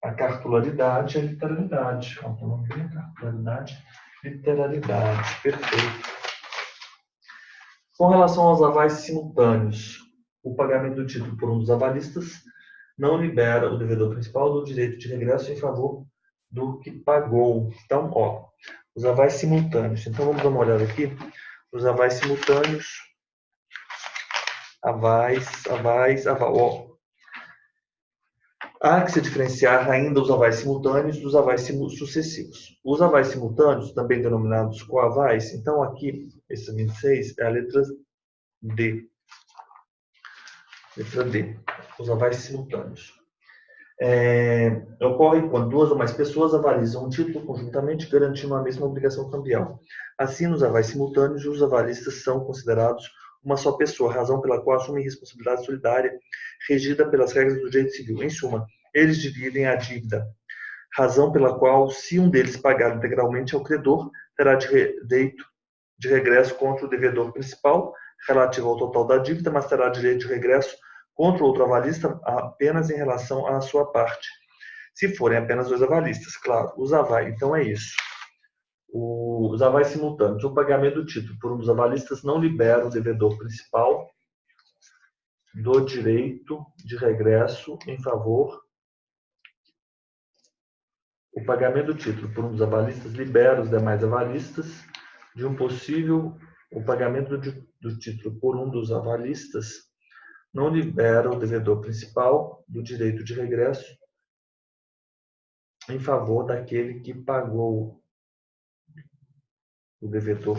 A: a cartularidade e a literalidade. Autonomia, cartularidade, literalidade. Perfeito. Com relação aos avais simultâneos, o pagamento do título por um dos avalistas não libera o devedor principal do direito de regresso em favor do que pagou. Então, os avais simultâneos. Então, vamos dar uma olhada aqui. Os avais simultâneos. Aval. Há que se diferenciar ainda os avais simultâneos dos avais sucessivos. Os avais simultâneos, também denominados coavais, então aqui, esse 26 é a letra D. Letra D, os avais simultâneos. Ocorre quando duas ou mais pessoas avalizam um título conjuntamente, garantindo a mesma obrigação cambial. Assim, nos avais simultâneos, os avalistas são considerados uma só pessoa, razão pela qual assumem responsabilidade solidária regida pelas regras do direito civil. Em suma, eles dividem a dívida, razão pela qual, se um deles pagar integralmente ao credor, terá direito de regresso contra o devedor principal, relativo ao total da dívida, mas terá direito de regresso contra o outro avalista apenas em relação à sua parte. Se forem apenas dois avalistas, claro. Os avais, então é isso. Os avais simultâneos. O pagamento do título por um dos avalistas não libera o devedor principal do direito de regresso em favor. O pagamento do título por um dos avalistas libera os demais avalistas de um possível. O pagamento do título por um dos avalistas não libera o devedor principal do direito de regresso em favor daquele que pagou o devedor.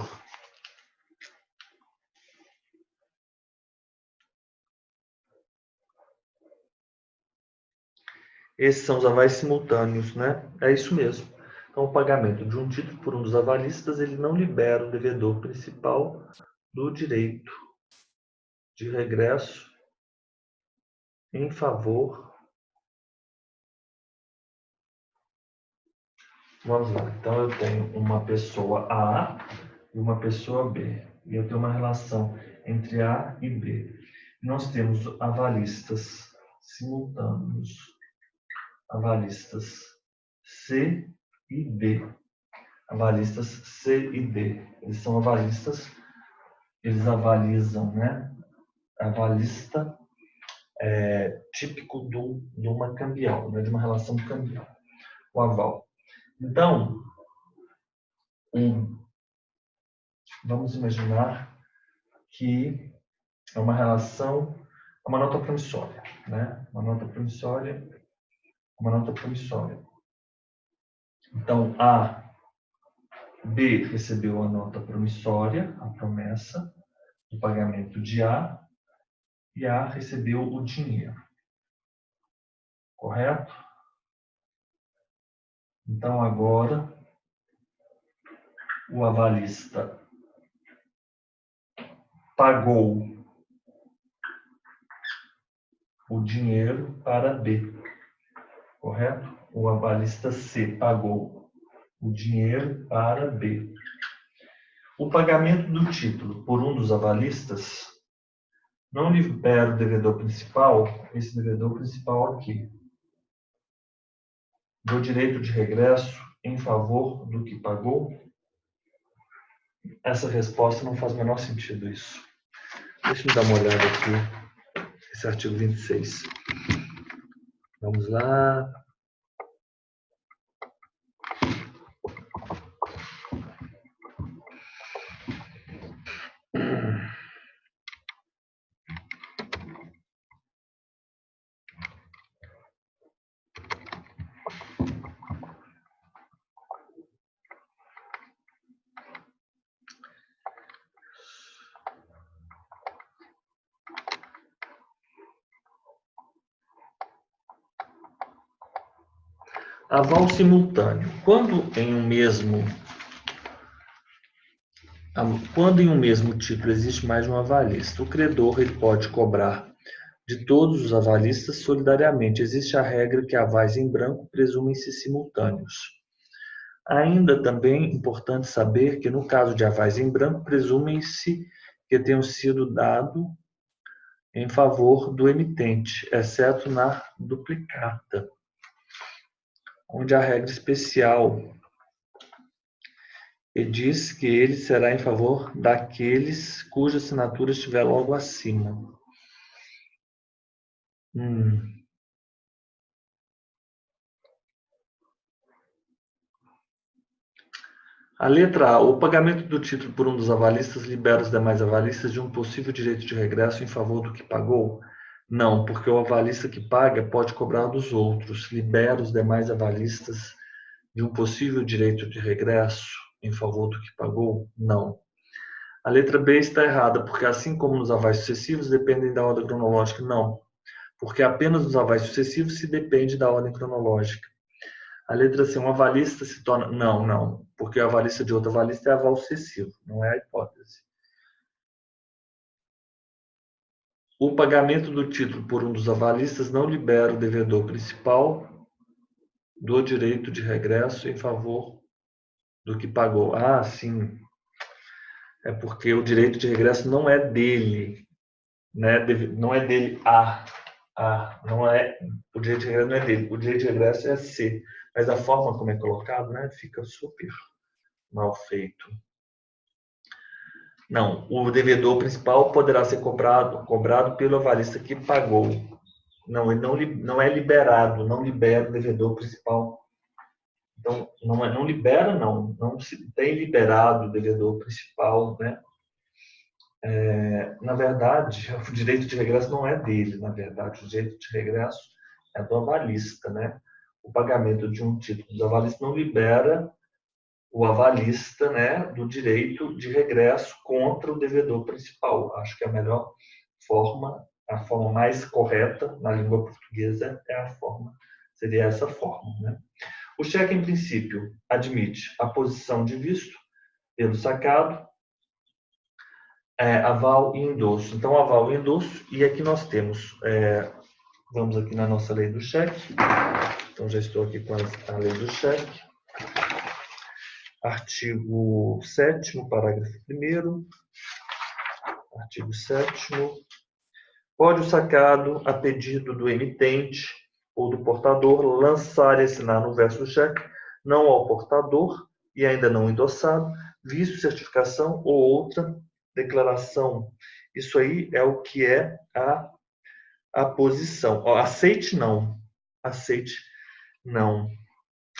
A: Esses são os avais simultâneos, né? É isso mesmo. Então, o pagamento de um título por um dos avalistas, ele não libera o devedor principal do direito de regresso em favor. Vamos lá. Então, eu tenho uma pessoa A e uma pessoa B. E eu tenho uma relação entre A e B. Nós temos avalistas simultâneos, avalistas C e D. Avalistas C e D. Eles são avalistas, eles avalizam, né? Avalista típico de uma cambial, né? De uma relação cambial. O aval. Então, vamos imaginar que é uma relação, uma nota promissória, né? Uma nota promissória. Então, B recebeu a nota promissória, a promessa do pagamento de A, e A recebeu o dinheiro. Correto? Então, agora, o avalista pagou o dinheiro para B. Correto? O avalista C pagou o dinheiro para B. O pagamento do título por um dos avalistas não libera o devedor principal, esse devedor principal aqui, do direito de regresso em favor do que pagou? Essa resposta não faz o menor sentido isso. Deixa eu dar uma olhada aqui, esse artigo 26. Vamos lá. Aval simultâneo. Quando em um mesmo título existe mais de um avalista, o credor ele pode cobrar de todos os avalistas solidariamente. Existe a regra que avais em branco presumem-se simultâneos. Ainda também é importante saber que no caso de avais em branco presumem-se que tenham sido dados em favor do emitente, exceto na duplicata, onde a regra especial diz que ele será em favor daqueles cuja assinatura estiver logo acima. A letra A. O pagamento do título por um dos avalistas libera os demais avalistas de um possível direito de regresso em favor do que pagou? Não, porque o avalista que paga pode cobrar dos outros. Libera os demais avalistas de um possível direito de regresso em favor do que pagou? Não. A letra B está errada, porque assim como nos avais sucessivos dependem da ordem cronológica? Não, porque apenas nos avais sucessivos se depende da ordem cronológica. A letra C, um avalista se torna... Não, porque o avalista de outro avalista é aval sucessivo, não é a hipótese. O pagamento do título por um dos avalistas não libera o devedor principal do direito de regresso em favor do que pagou. Ah, sim. É porque o direito de regresso não é dele, né? Não é dele não é, o direito de regresso não é dele, o direito de regresso é C, mas a forma como é colocado, né, fica super mal feito. Não, o devedor principal poderá ser cobrado pelo avalista que pagou. Não, ele não é liberado, não libera o devedor principal. Então, não libera, não se tem liberado o devedor principal, né? Na verdade, o direito de regresso não é dele, na verdade, o direito de regresso é do avalista, né? O pagamento de um título do avalista não libera o avalista, né, do direito de regresso contra o devedor principal. Acho que a melhor forma, a forma mais correta na língua portuguesa seria essa forma, né? O cheque, em princípio, admite a posição de visto pelo sacado, aval e endosso. Então, aval e endosso, e aqui nós temos, vamos aqui na nossa lei do cheque. Então, já estou aqui com a lei do cheque. Artigo 7º, parágrafo 1º. Artigo 7º. Pode o sacado, a pedido do emitente ou do portador, lançar e assinar no verso do cheque, não ao portador e ainda não endossado, visto, certificação ou outra declaração. Isso aí é o que é a posição. Aceite não. Aceite não.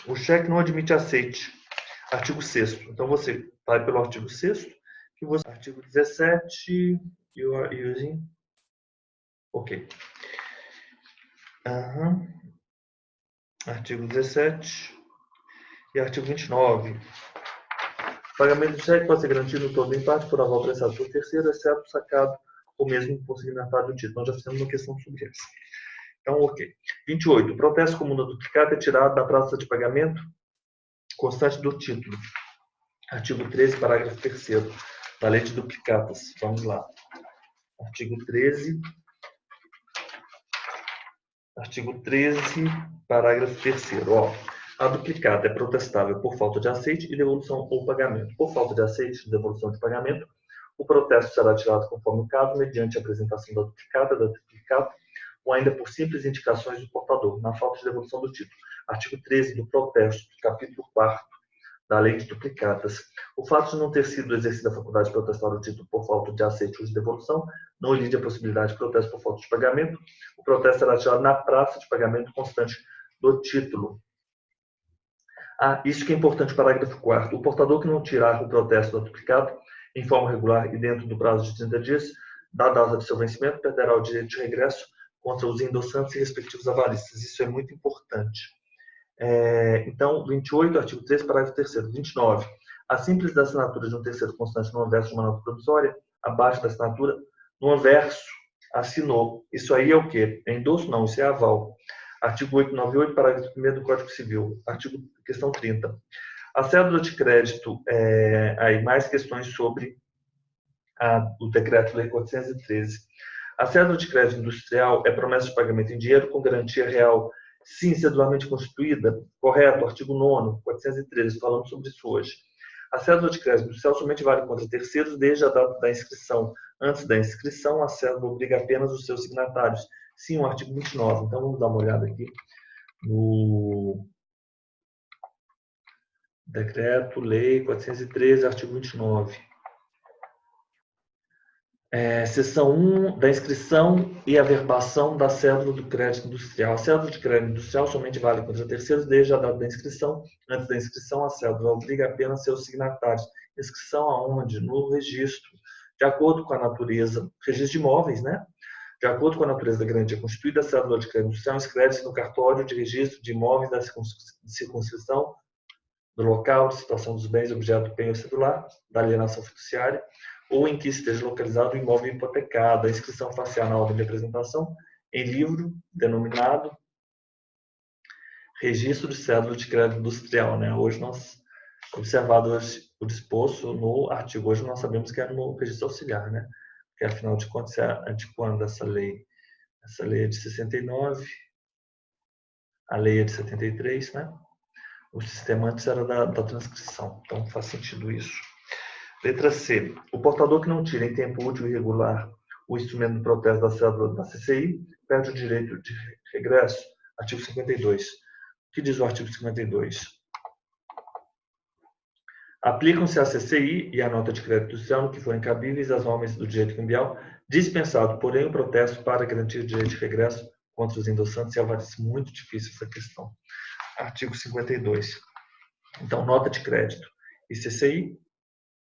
A: O cheque não admite aceite. Artigo 6º. Então, você vai pelo artigo 6º, que você... Artigo 17, you are using... Ok. Artigo 17 e artigo 29. O pagamento do cheque pode ser garantido no todo em parte por aval prestado por terceiro, exceto sacado ou mesmo por signatário do título. Nós já fizemos uma questão sobre isso. Então, ok. 28. O protesto comum da duplicata é tirado da praça de pagamento constante do título. Artigo 13, parágrafo 3º da lei de duplicatas. Vamos lá. Artigo 13, parágrafo 3º. A duplicata é protestável por falta de aceite e devolução ou pagamento. Por falta de aceite e devolução de pagamento, o protesto será tirado conforme o caso, mediante a apresentação da duplicata, ou ainda por simples indicações do portador, na falta de devolução do título. Artigo 13 do protesto, capítulo 4º da lei de duplicatas. O fato de não ter sido exercida a faculdade de protestar o título por falta de aceite ou de devolução não ilide a possibilidade de protesto por falta de pagamento. O protesto será tirado na praça de pagamento constante do título. Isso que é importante, parágrafo 4º. O portador que não tirar o protesto da duplicata em forma regular e dentro do prazo de 30 dias, da data de seu vencimento, perderá o direito de regresso contra os endossantes e respectivos avalistas. Isso é muito importante. Então, 28, artigo 3, parágrafo 3º. 29. A simples da assinatura de um terceiro constante no anverso de uma nota provisória, abaixo da assinatura, no anverso, assinou. Isso aí é o quê? É endosso? Não, isso é aval. Artigo 898, parágrafo 1º do Código Civil. Questão 30. A cédula de crédito, aí mais questões sobre o Decreto-Lei 413. A cédula de crédito industrial é promessa de pagamento em dinheiro com garantia real, sim, cedularmente constituída? Correto, artigo 9º, 413, falamos sobre isso hoje. A cédula de crédito industrial somente vale contra terceiros desde a data da inscrição. Antes da inscrição, a cédula obriga apenas os seus signatários. Sim, o artigo 29. Então, vamos dar uma olhada aqui no Decreto-Lei 413, artigo 29. Seção 1 da inscrição e averbação da cédula do crédito industrial. A cédula de crédito industrial somente vale contra terceiros desde a data da inscrição. Antes da inscrição, a cédula obriga apenas seus signatários. Inscrição aonde? No registro. De acordo com a natureza, registro de imóveis, né? De acordo com a natureza da garantia constituída, a cédula de crédito industrial inscreve-se no cartório de registro de imóveis da circunscrição do local de situação dos bens objeto do penhor cedular, da alienação fiduciária, ou em que esteja localizado o imóvel hipotecado. A inscrição facial na ordem de apresentação em livro denominado Registro de Cédula de Crédito Industrial. Né? Hoje nós, observado o disposto no artigo, hoje nós sabemos que é no registro auxiliar, né? Porque afinal de contas, é de quando essa lei? Essa lei é de 69, a lei é de 73, né? O sistema antes era da transcrição, então faz sentido isso. Letra C. O portador que não tira em tempo útil e regular o instrumento de protesto da cédula da CCI perde o direito de regresso. Artigo 52. O que diz o artigo 52? Aplicam-se à CCI e à nota de crédito industrial no que forem cabíveis as normas do direito cambial, dispensado, porém, o protesto para garantir o direito de regresso contra os endossantes, e avaliza muito difícil essa questão. Artigo 52. Então, nota de crédito e CCI,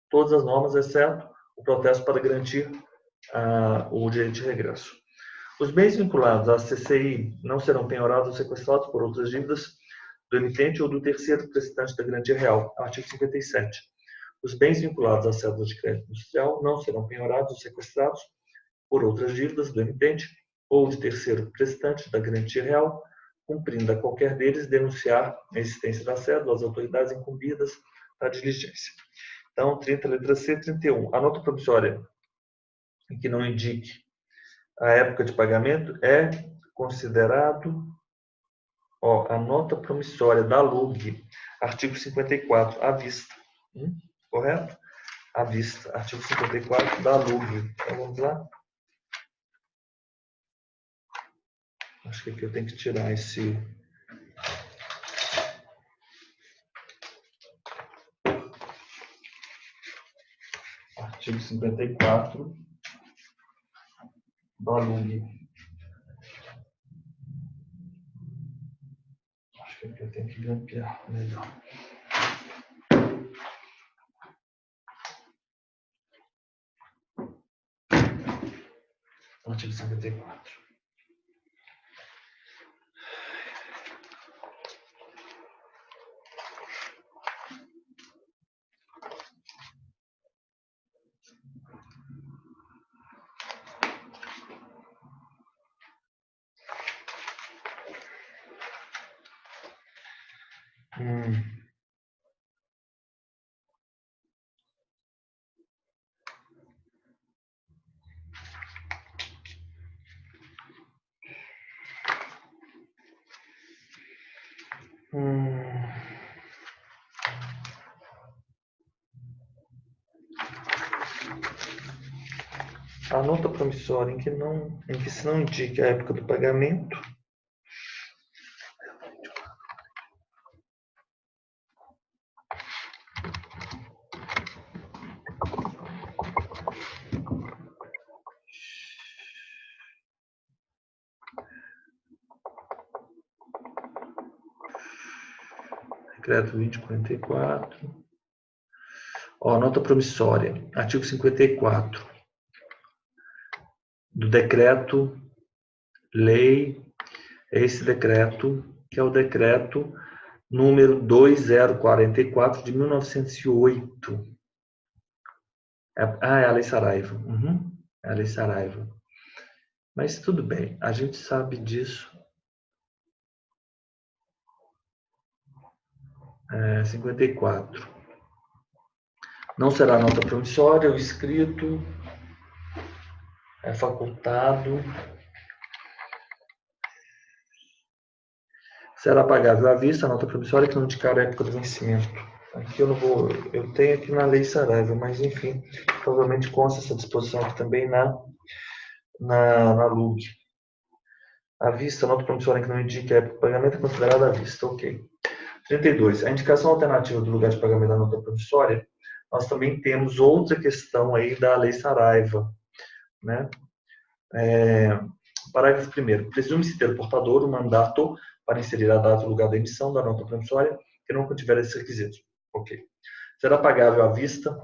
A: todas as normas, exceto o protesto para garantir o direito de regresso. Os bens vinculados à CCI não serão penhorados ou sequestrados por outras dívidas do emitente ou do terceiro prestante da garantia real. Artigo 57. Os bens vinculados à cédula de crédito industrial não serão penhorados ou sequestrados por outras dívidas do emitente ou de terceiro prestante da garantia real, cumprindo a qualquer deles denunciar a existência da cédula às autoridades incumbidas da diligência. Então, 30, letra C, 31. A nota promissória em que não indique a época de pagamento é considerado a nota promissória da LUG, artigo 54, à vista. Correto? À vista. Artigo 54 da LUG. Então, vamos lá. Acho que aqui eu tenho que tirar esse... Artigo 54 da LUG. Acho que aqui eu tenho que grampear melhor. Artigo 54. A nota promissória em que se não indique a época do pagamento Decreto 2044. Nota promissória. Artigo 54 do decreto-lei, esse decreto, que é o decreto número 2044 de 1908. É a Lei Saraiva. É a Lei Saraiva. Mas tudo bem, a gente sabe disso. 54. Não será nota promissória, o escrito é facultado. Será pagável à vista a nota promissória que não indicar a época do vencimento. Aqui eu não vou, eu tenho aqui na Lei Saraiva, mas enfim, provavelmente consta essa disposição aqui também na LUG. À vista, nota promissória que não indica a época de pagamento é considerada à vista, ok. 32. A indicação alternativa do lugar de pagamento da nota promissória, nós também temos outra questão aí da Lei Saraiva, né? Parágrafo 1º. Presume-se ter o portador o mandato para inserir a data e o lugar da emissão da nota promissória que não contiver esses requisitos. Ok. Será pagável à vista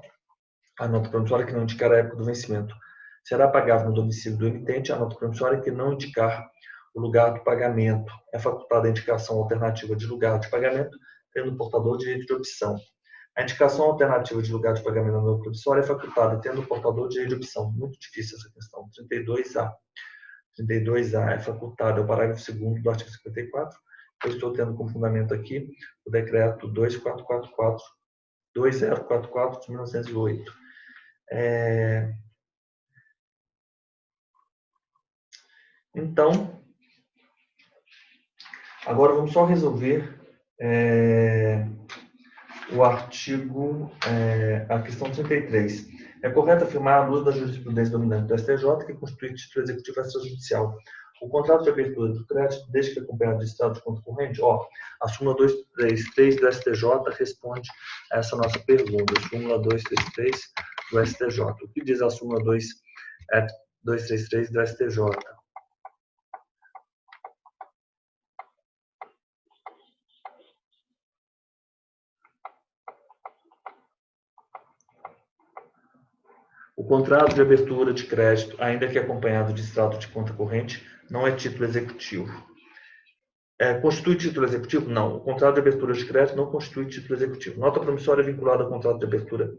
A: a nota promissória que não indicar a época do vencimento. Será pagável no domicílio do emitente a nota promissória que não indicar o lugar do pagamento. É facultada a indicação alternativa de lugar de pagamento, tendo o portador direito de opção. A indicação alternativa de lugar de pagamento da nota promissória é facultada, tendo o portador direito de opção. Muito difícil essa questão. 32A. 32A é facultada, é o parágrafo 2º do artigo 54. Eu estou tendo como fundamento aqui o decreto 2044 de 1908. Então, agora vamos só resolver o artigo, a questão 33. É correto afirmar, à luz da jurisprudência dominante do STJ, que constitui título executivo extrajudicial o contrato de abertura do crédito, desde que acompanhado de estado de conta corrente? A súmula 233 do STJ responde a essa nossa pergunta. A súmula 233 do STJ. O que diz a súmula 233 do STJ? O contrato de abertura de crédito, ainda que acompanhado de extrato de conta corrente, não é título executivo. Constitui título executivo? Não. O contrato de abertura de crédito não constitui título executivo. Nota promissória vinculada ao contrato de abertura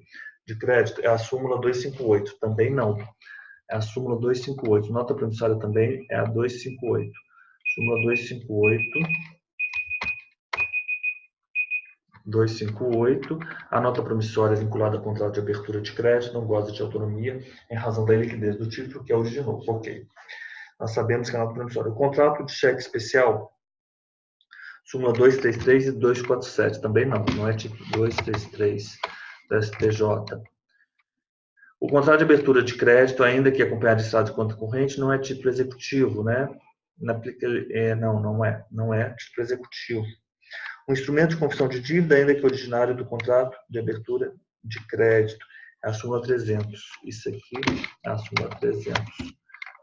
A: de crédito é a súmula 258. Também não. É a súmula 258. Nota promissória também é a 258. Súmula 258. A nota promissória vinculada ao contrato de abertura de crédito não goza de autonomia em razão da liquidez do título que a originou. Ok. Nós sabemos que a nota promissória. O contrato de cheque especial, súmula 233 e 247. Também não. Não é tipo 233 do STJ. O contrato de abertura de crédito, ainda que acompanhado de extrato de conta corrente, não é título executivo, né? Não é título executivo. O instrumento de confissão de dívida, ainda que originário do contrato de abertura de crédito, é a súmula 300. Isso aqui é a súmula 300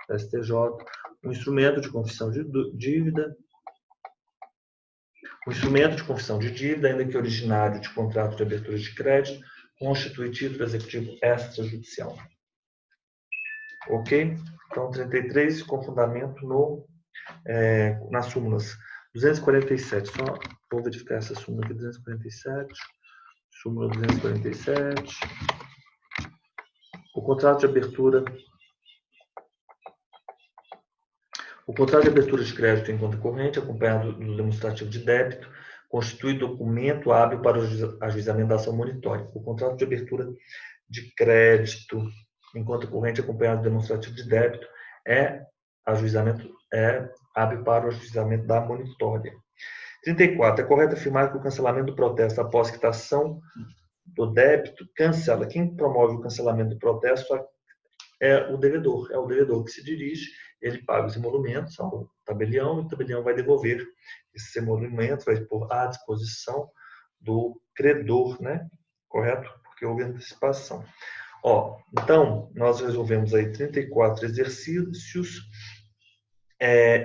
A: da STJ. O instrumento de confissão de dívida, ainda que originário de contrato de abertura de crédito, constitui título executivo extrajudicial. Ok? Então, 33 com fundamento nas súmulas 247. Só vou verificar essa súmula aqui, 247. Súmula 247. O contrato de abertura de crédito em conta corrente, acompanhado do demonstrativo de débito, constitui documento hábil para o ajuizamento da ação monitória. O contrato de abertura de crédito em conta corrente, acompanhado do demonstrativo de débito, é hábil para o ajuizamento da monitória. 34. É correto afirmar que o cancelamento do protesto após quitação do débito cancela. Quem promove o cancelamento do protesto é o devedor. É o devedor que se dirige, ele paga os emolumentos ao tabelião, e o tabelião vai devolver esses emolumentos, vai pôr à disposição do credor, né? Correto? Porque houve antecipação. Então, nós resolvemos aí 34 exercícios.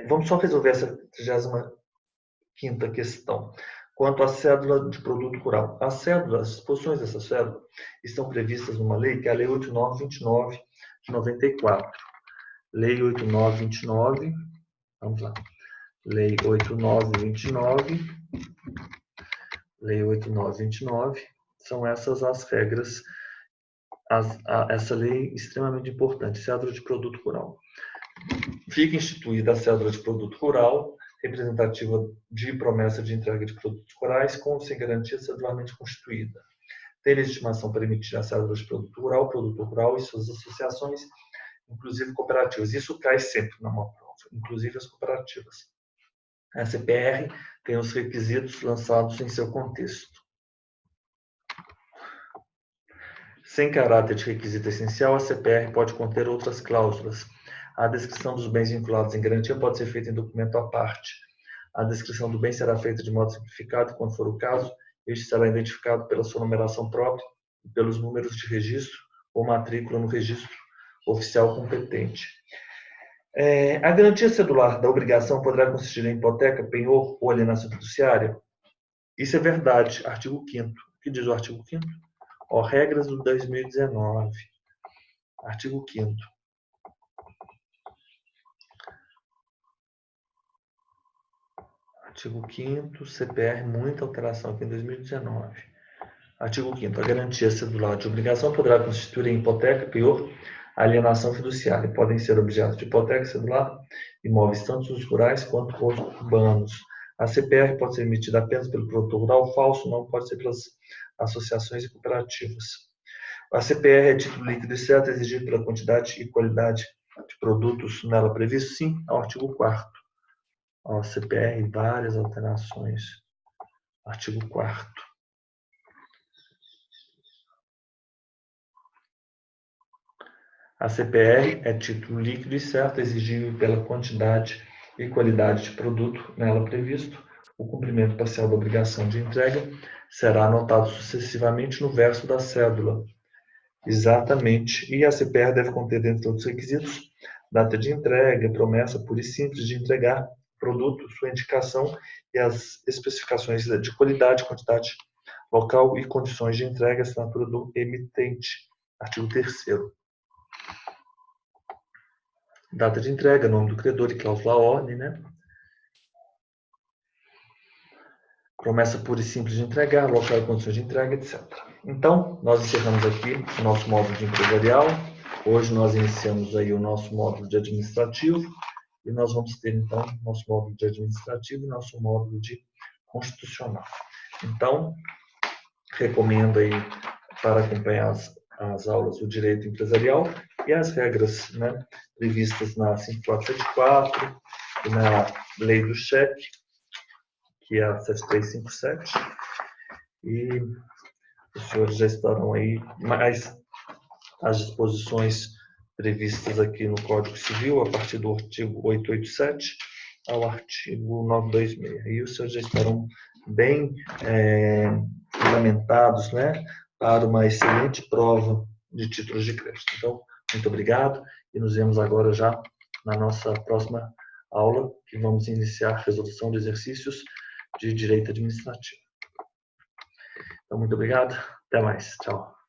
A: Vamos só resolver essa 35ª questão. Quanto à cédula de produto rural. As disposições dessa cédula estão previstas numa lei, que é a Lei 8929 de 94. Lei 8929, vamos lá. Lei 8929. Lei 8929. São essas as regras. Essa lei é extremamente importante, cédula de produto rural. Fica instituída a cédula de produto rural, representativa de promessa de entrega de produtos rurais, com ou sem garantia cedularmente constituída. Tem legitimação para emitir a cédula de produto rural e suas associações, inclusive cooperativas. Isso cai sempre numa prova, inclusive as cooperativas. A CPR tem os requisitos lançados em seu contexto. Sem caráter de requisito essencial, a CPR pode conter outras cláusulas. A descrição dos bens vinculados em garantia pode ser feita em documento à parte. A descrição do bem será feita de modo simplificado, quando for o caso, este será identificado pela sua numeração própria e pelos números de registro ou matrícula no registro oficial competente. A garantia cedular da obrigação poderá consistir em hipoteca, penhor ou alienação fiduciária? Isso é verdade. Artigo 5º. O que diz o artigo 5º? Regras do 2019. Artigo 5º. Artigo 5º, CPR, muita alteração aqui em 2019. Artigo 5º. A garantia cedular de obrigação poderá constituir em hipoteca, penhor, alienação fiduciária. Podem ser objetos de hipoteca cedular imóveis tanto os rurais quanto os urbanos. A CPR pode ser emitida apenas pelo produtor rural, falso não pode ser pelas associações e cooperativas. A CPR é título líquido e certo exigido pela quantidade e qualidade de produtos nela previsto? Sim, ao artigo 4º. A CPR, várias alterações. Artigo 4º. A CPR é título líquido e certo exigível pela quantidade e qualidade de produto nela previsto. O cumprimento parcial da obrigação de entrega será anotado sucessivamente no verso da cédula. Exatamente. E a CPR deve conter, dentre outros requisitos, data de entrega, promessa pura e simples de entregar produto, sua indicação e as especificações de qualidade, quantidade, local e condições de entrega, assinatura do emitente. Artigo 3º. Data de entrega, nome do credor e cláusula ordem, né? Promessa pura e simples de entregar, local e condições de entrega, etc. Então, nós encerramos aqui o nosso módulo de empresarial. Hoje nós iniciamos aí o nosso módulo de administrativo e nós vamos ter, então, nosso módulo de administrativo e nosso módulo de constitucional. Então, recomendo aí para acompanhar as aulas do direito empresarial e as regras, né, previstas na 5474 e na lei do cheque, que é a 7357, e os senhores já estarão aí, mais as disposições previstas aqui no Código Civil, a partir do artigo 887 ao artigo 926. E os senhores já estarão bem fundamentados, né, para uma excelente prova de títulos de crédito. Então, muito obrigado e nos vemos agora já na nossa próxima aula, que vamos iniciar a resolução de exercícios de direito administrativo. Então, muito obrigado. Até mais. Tchau.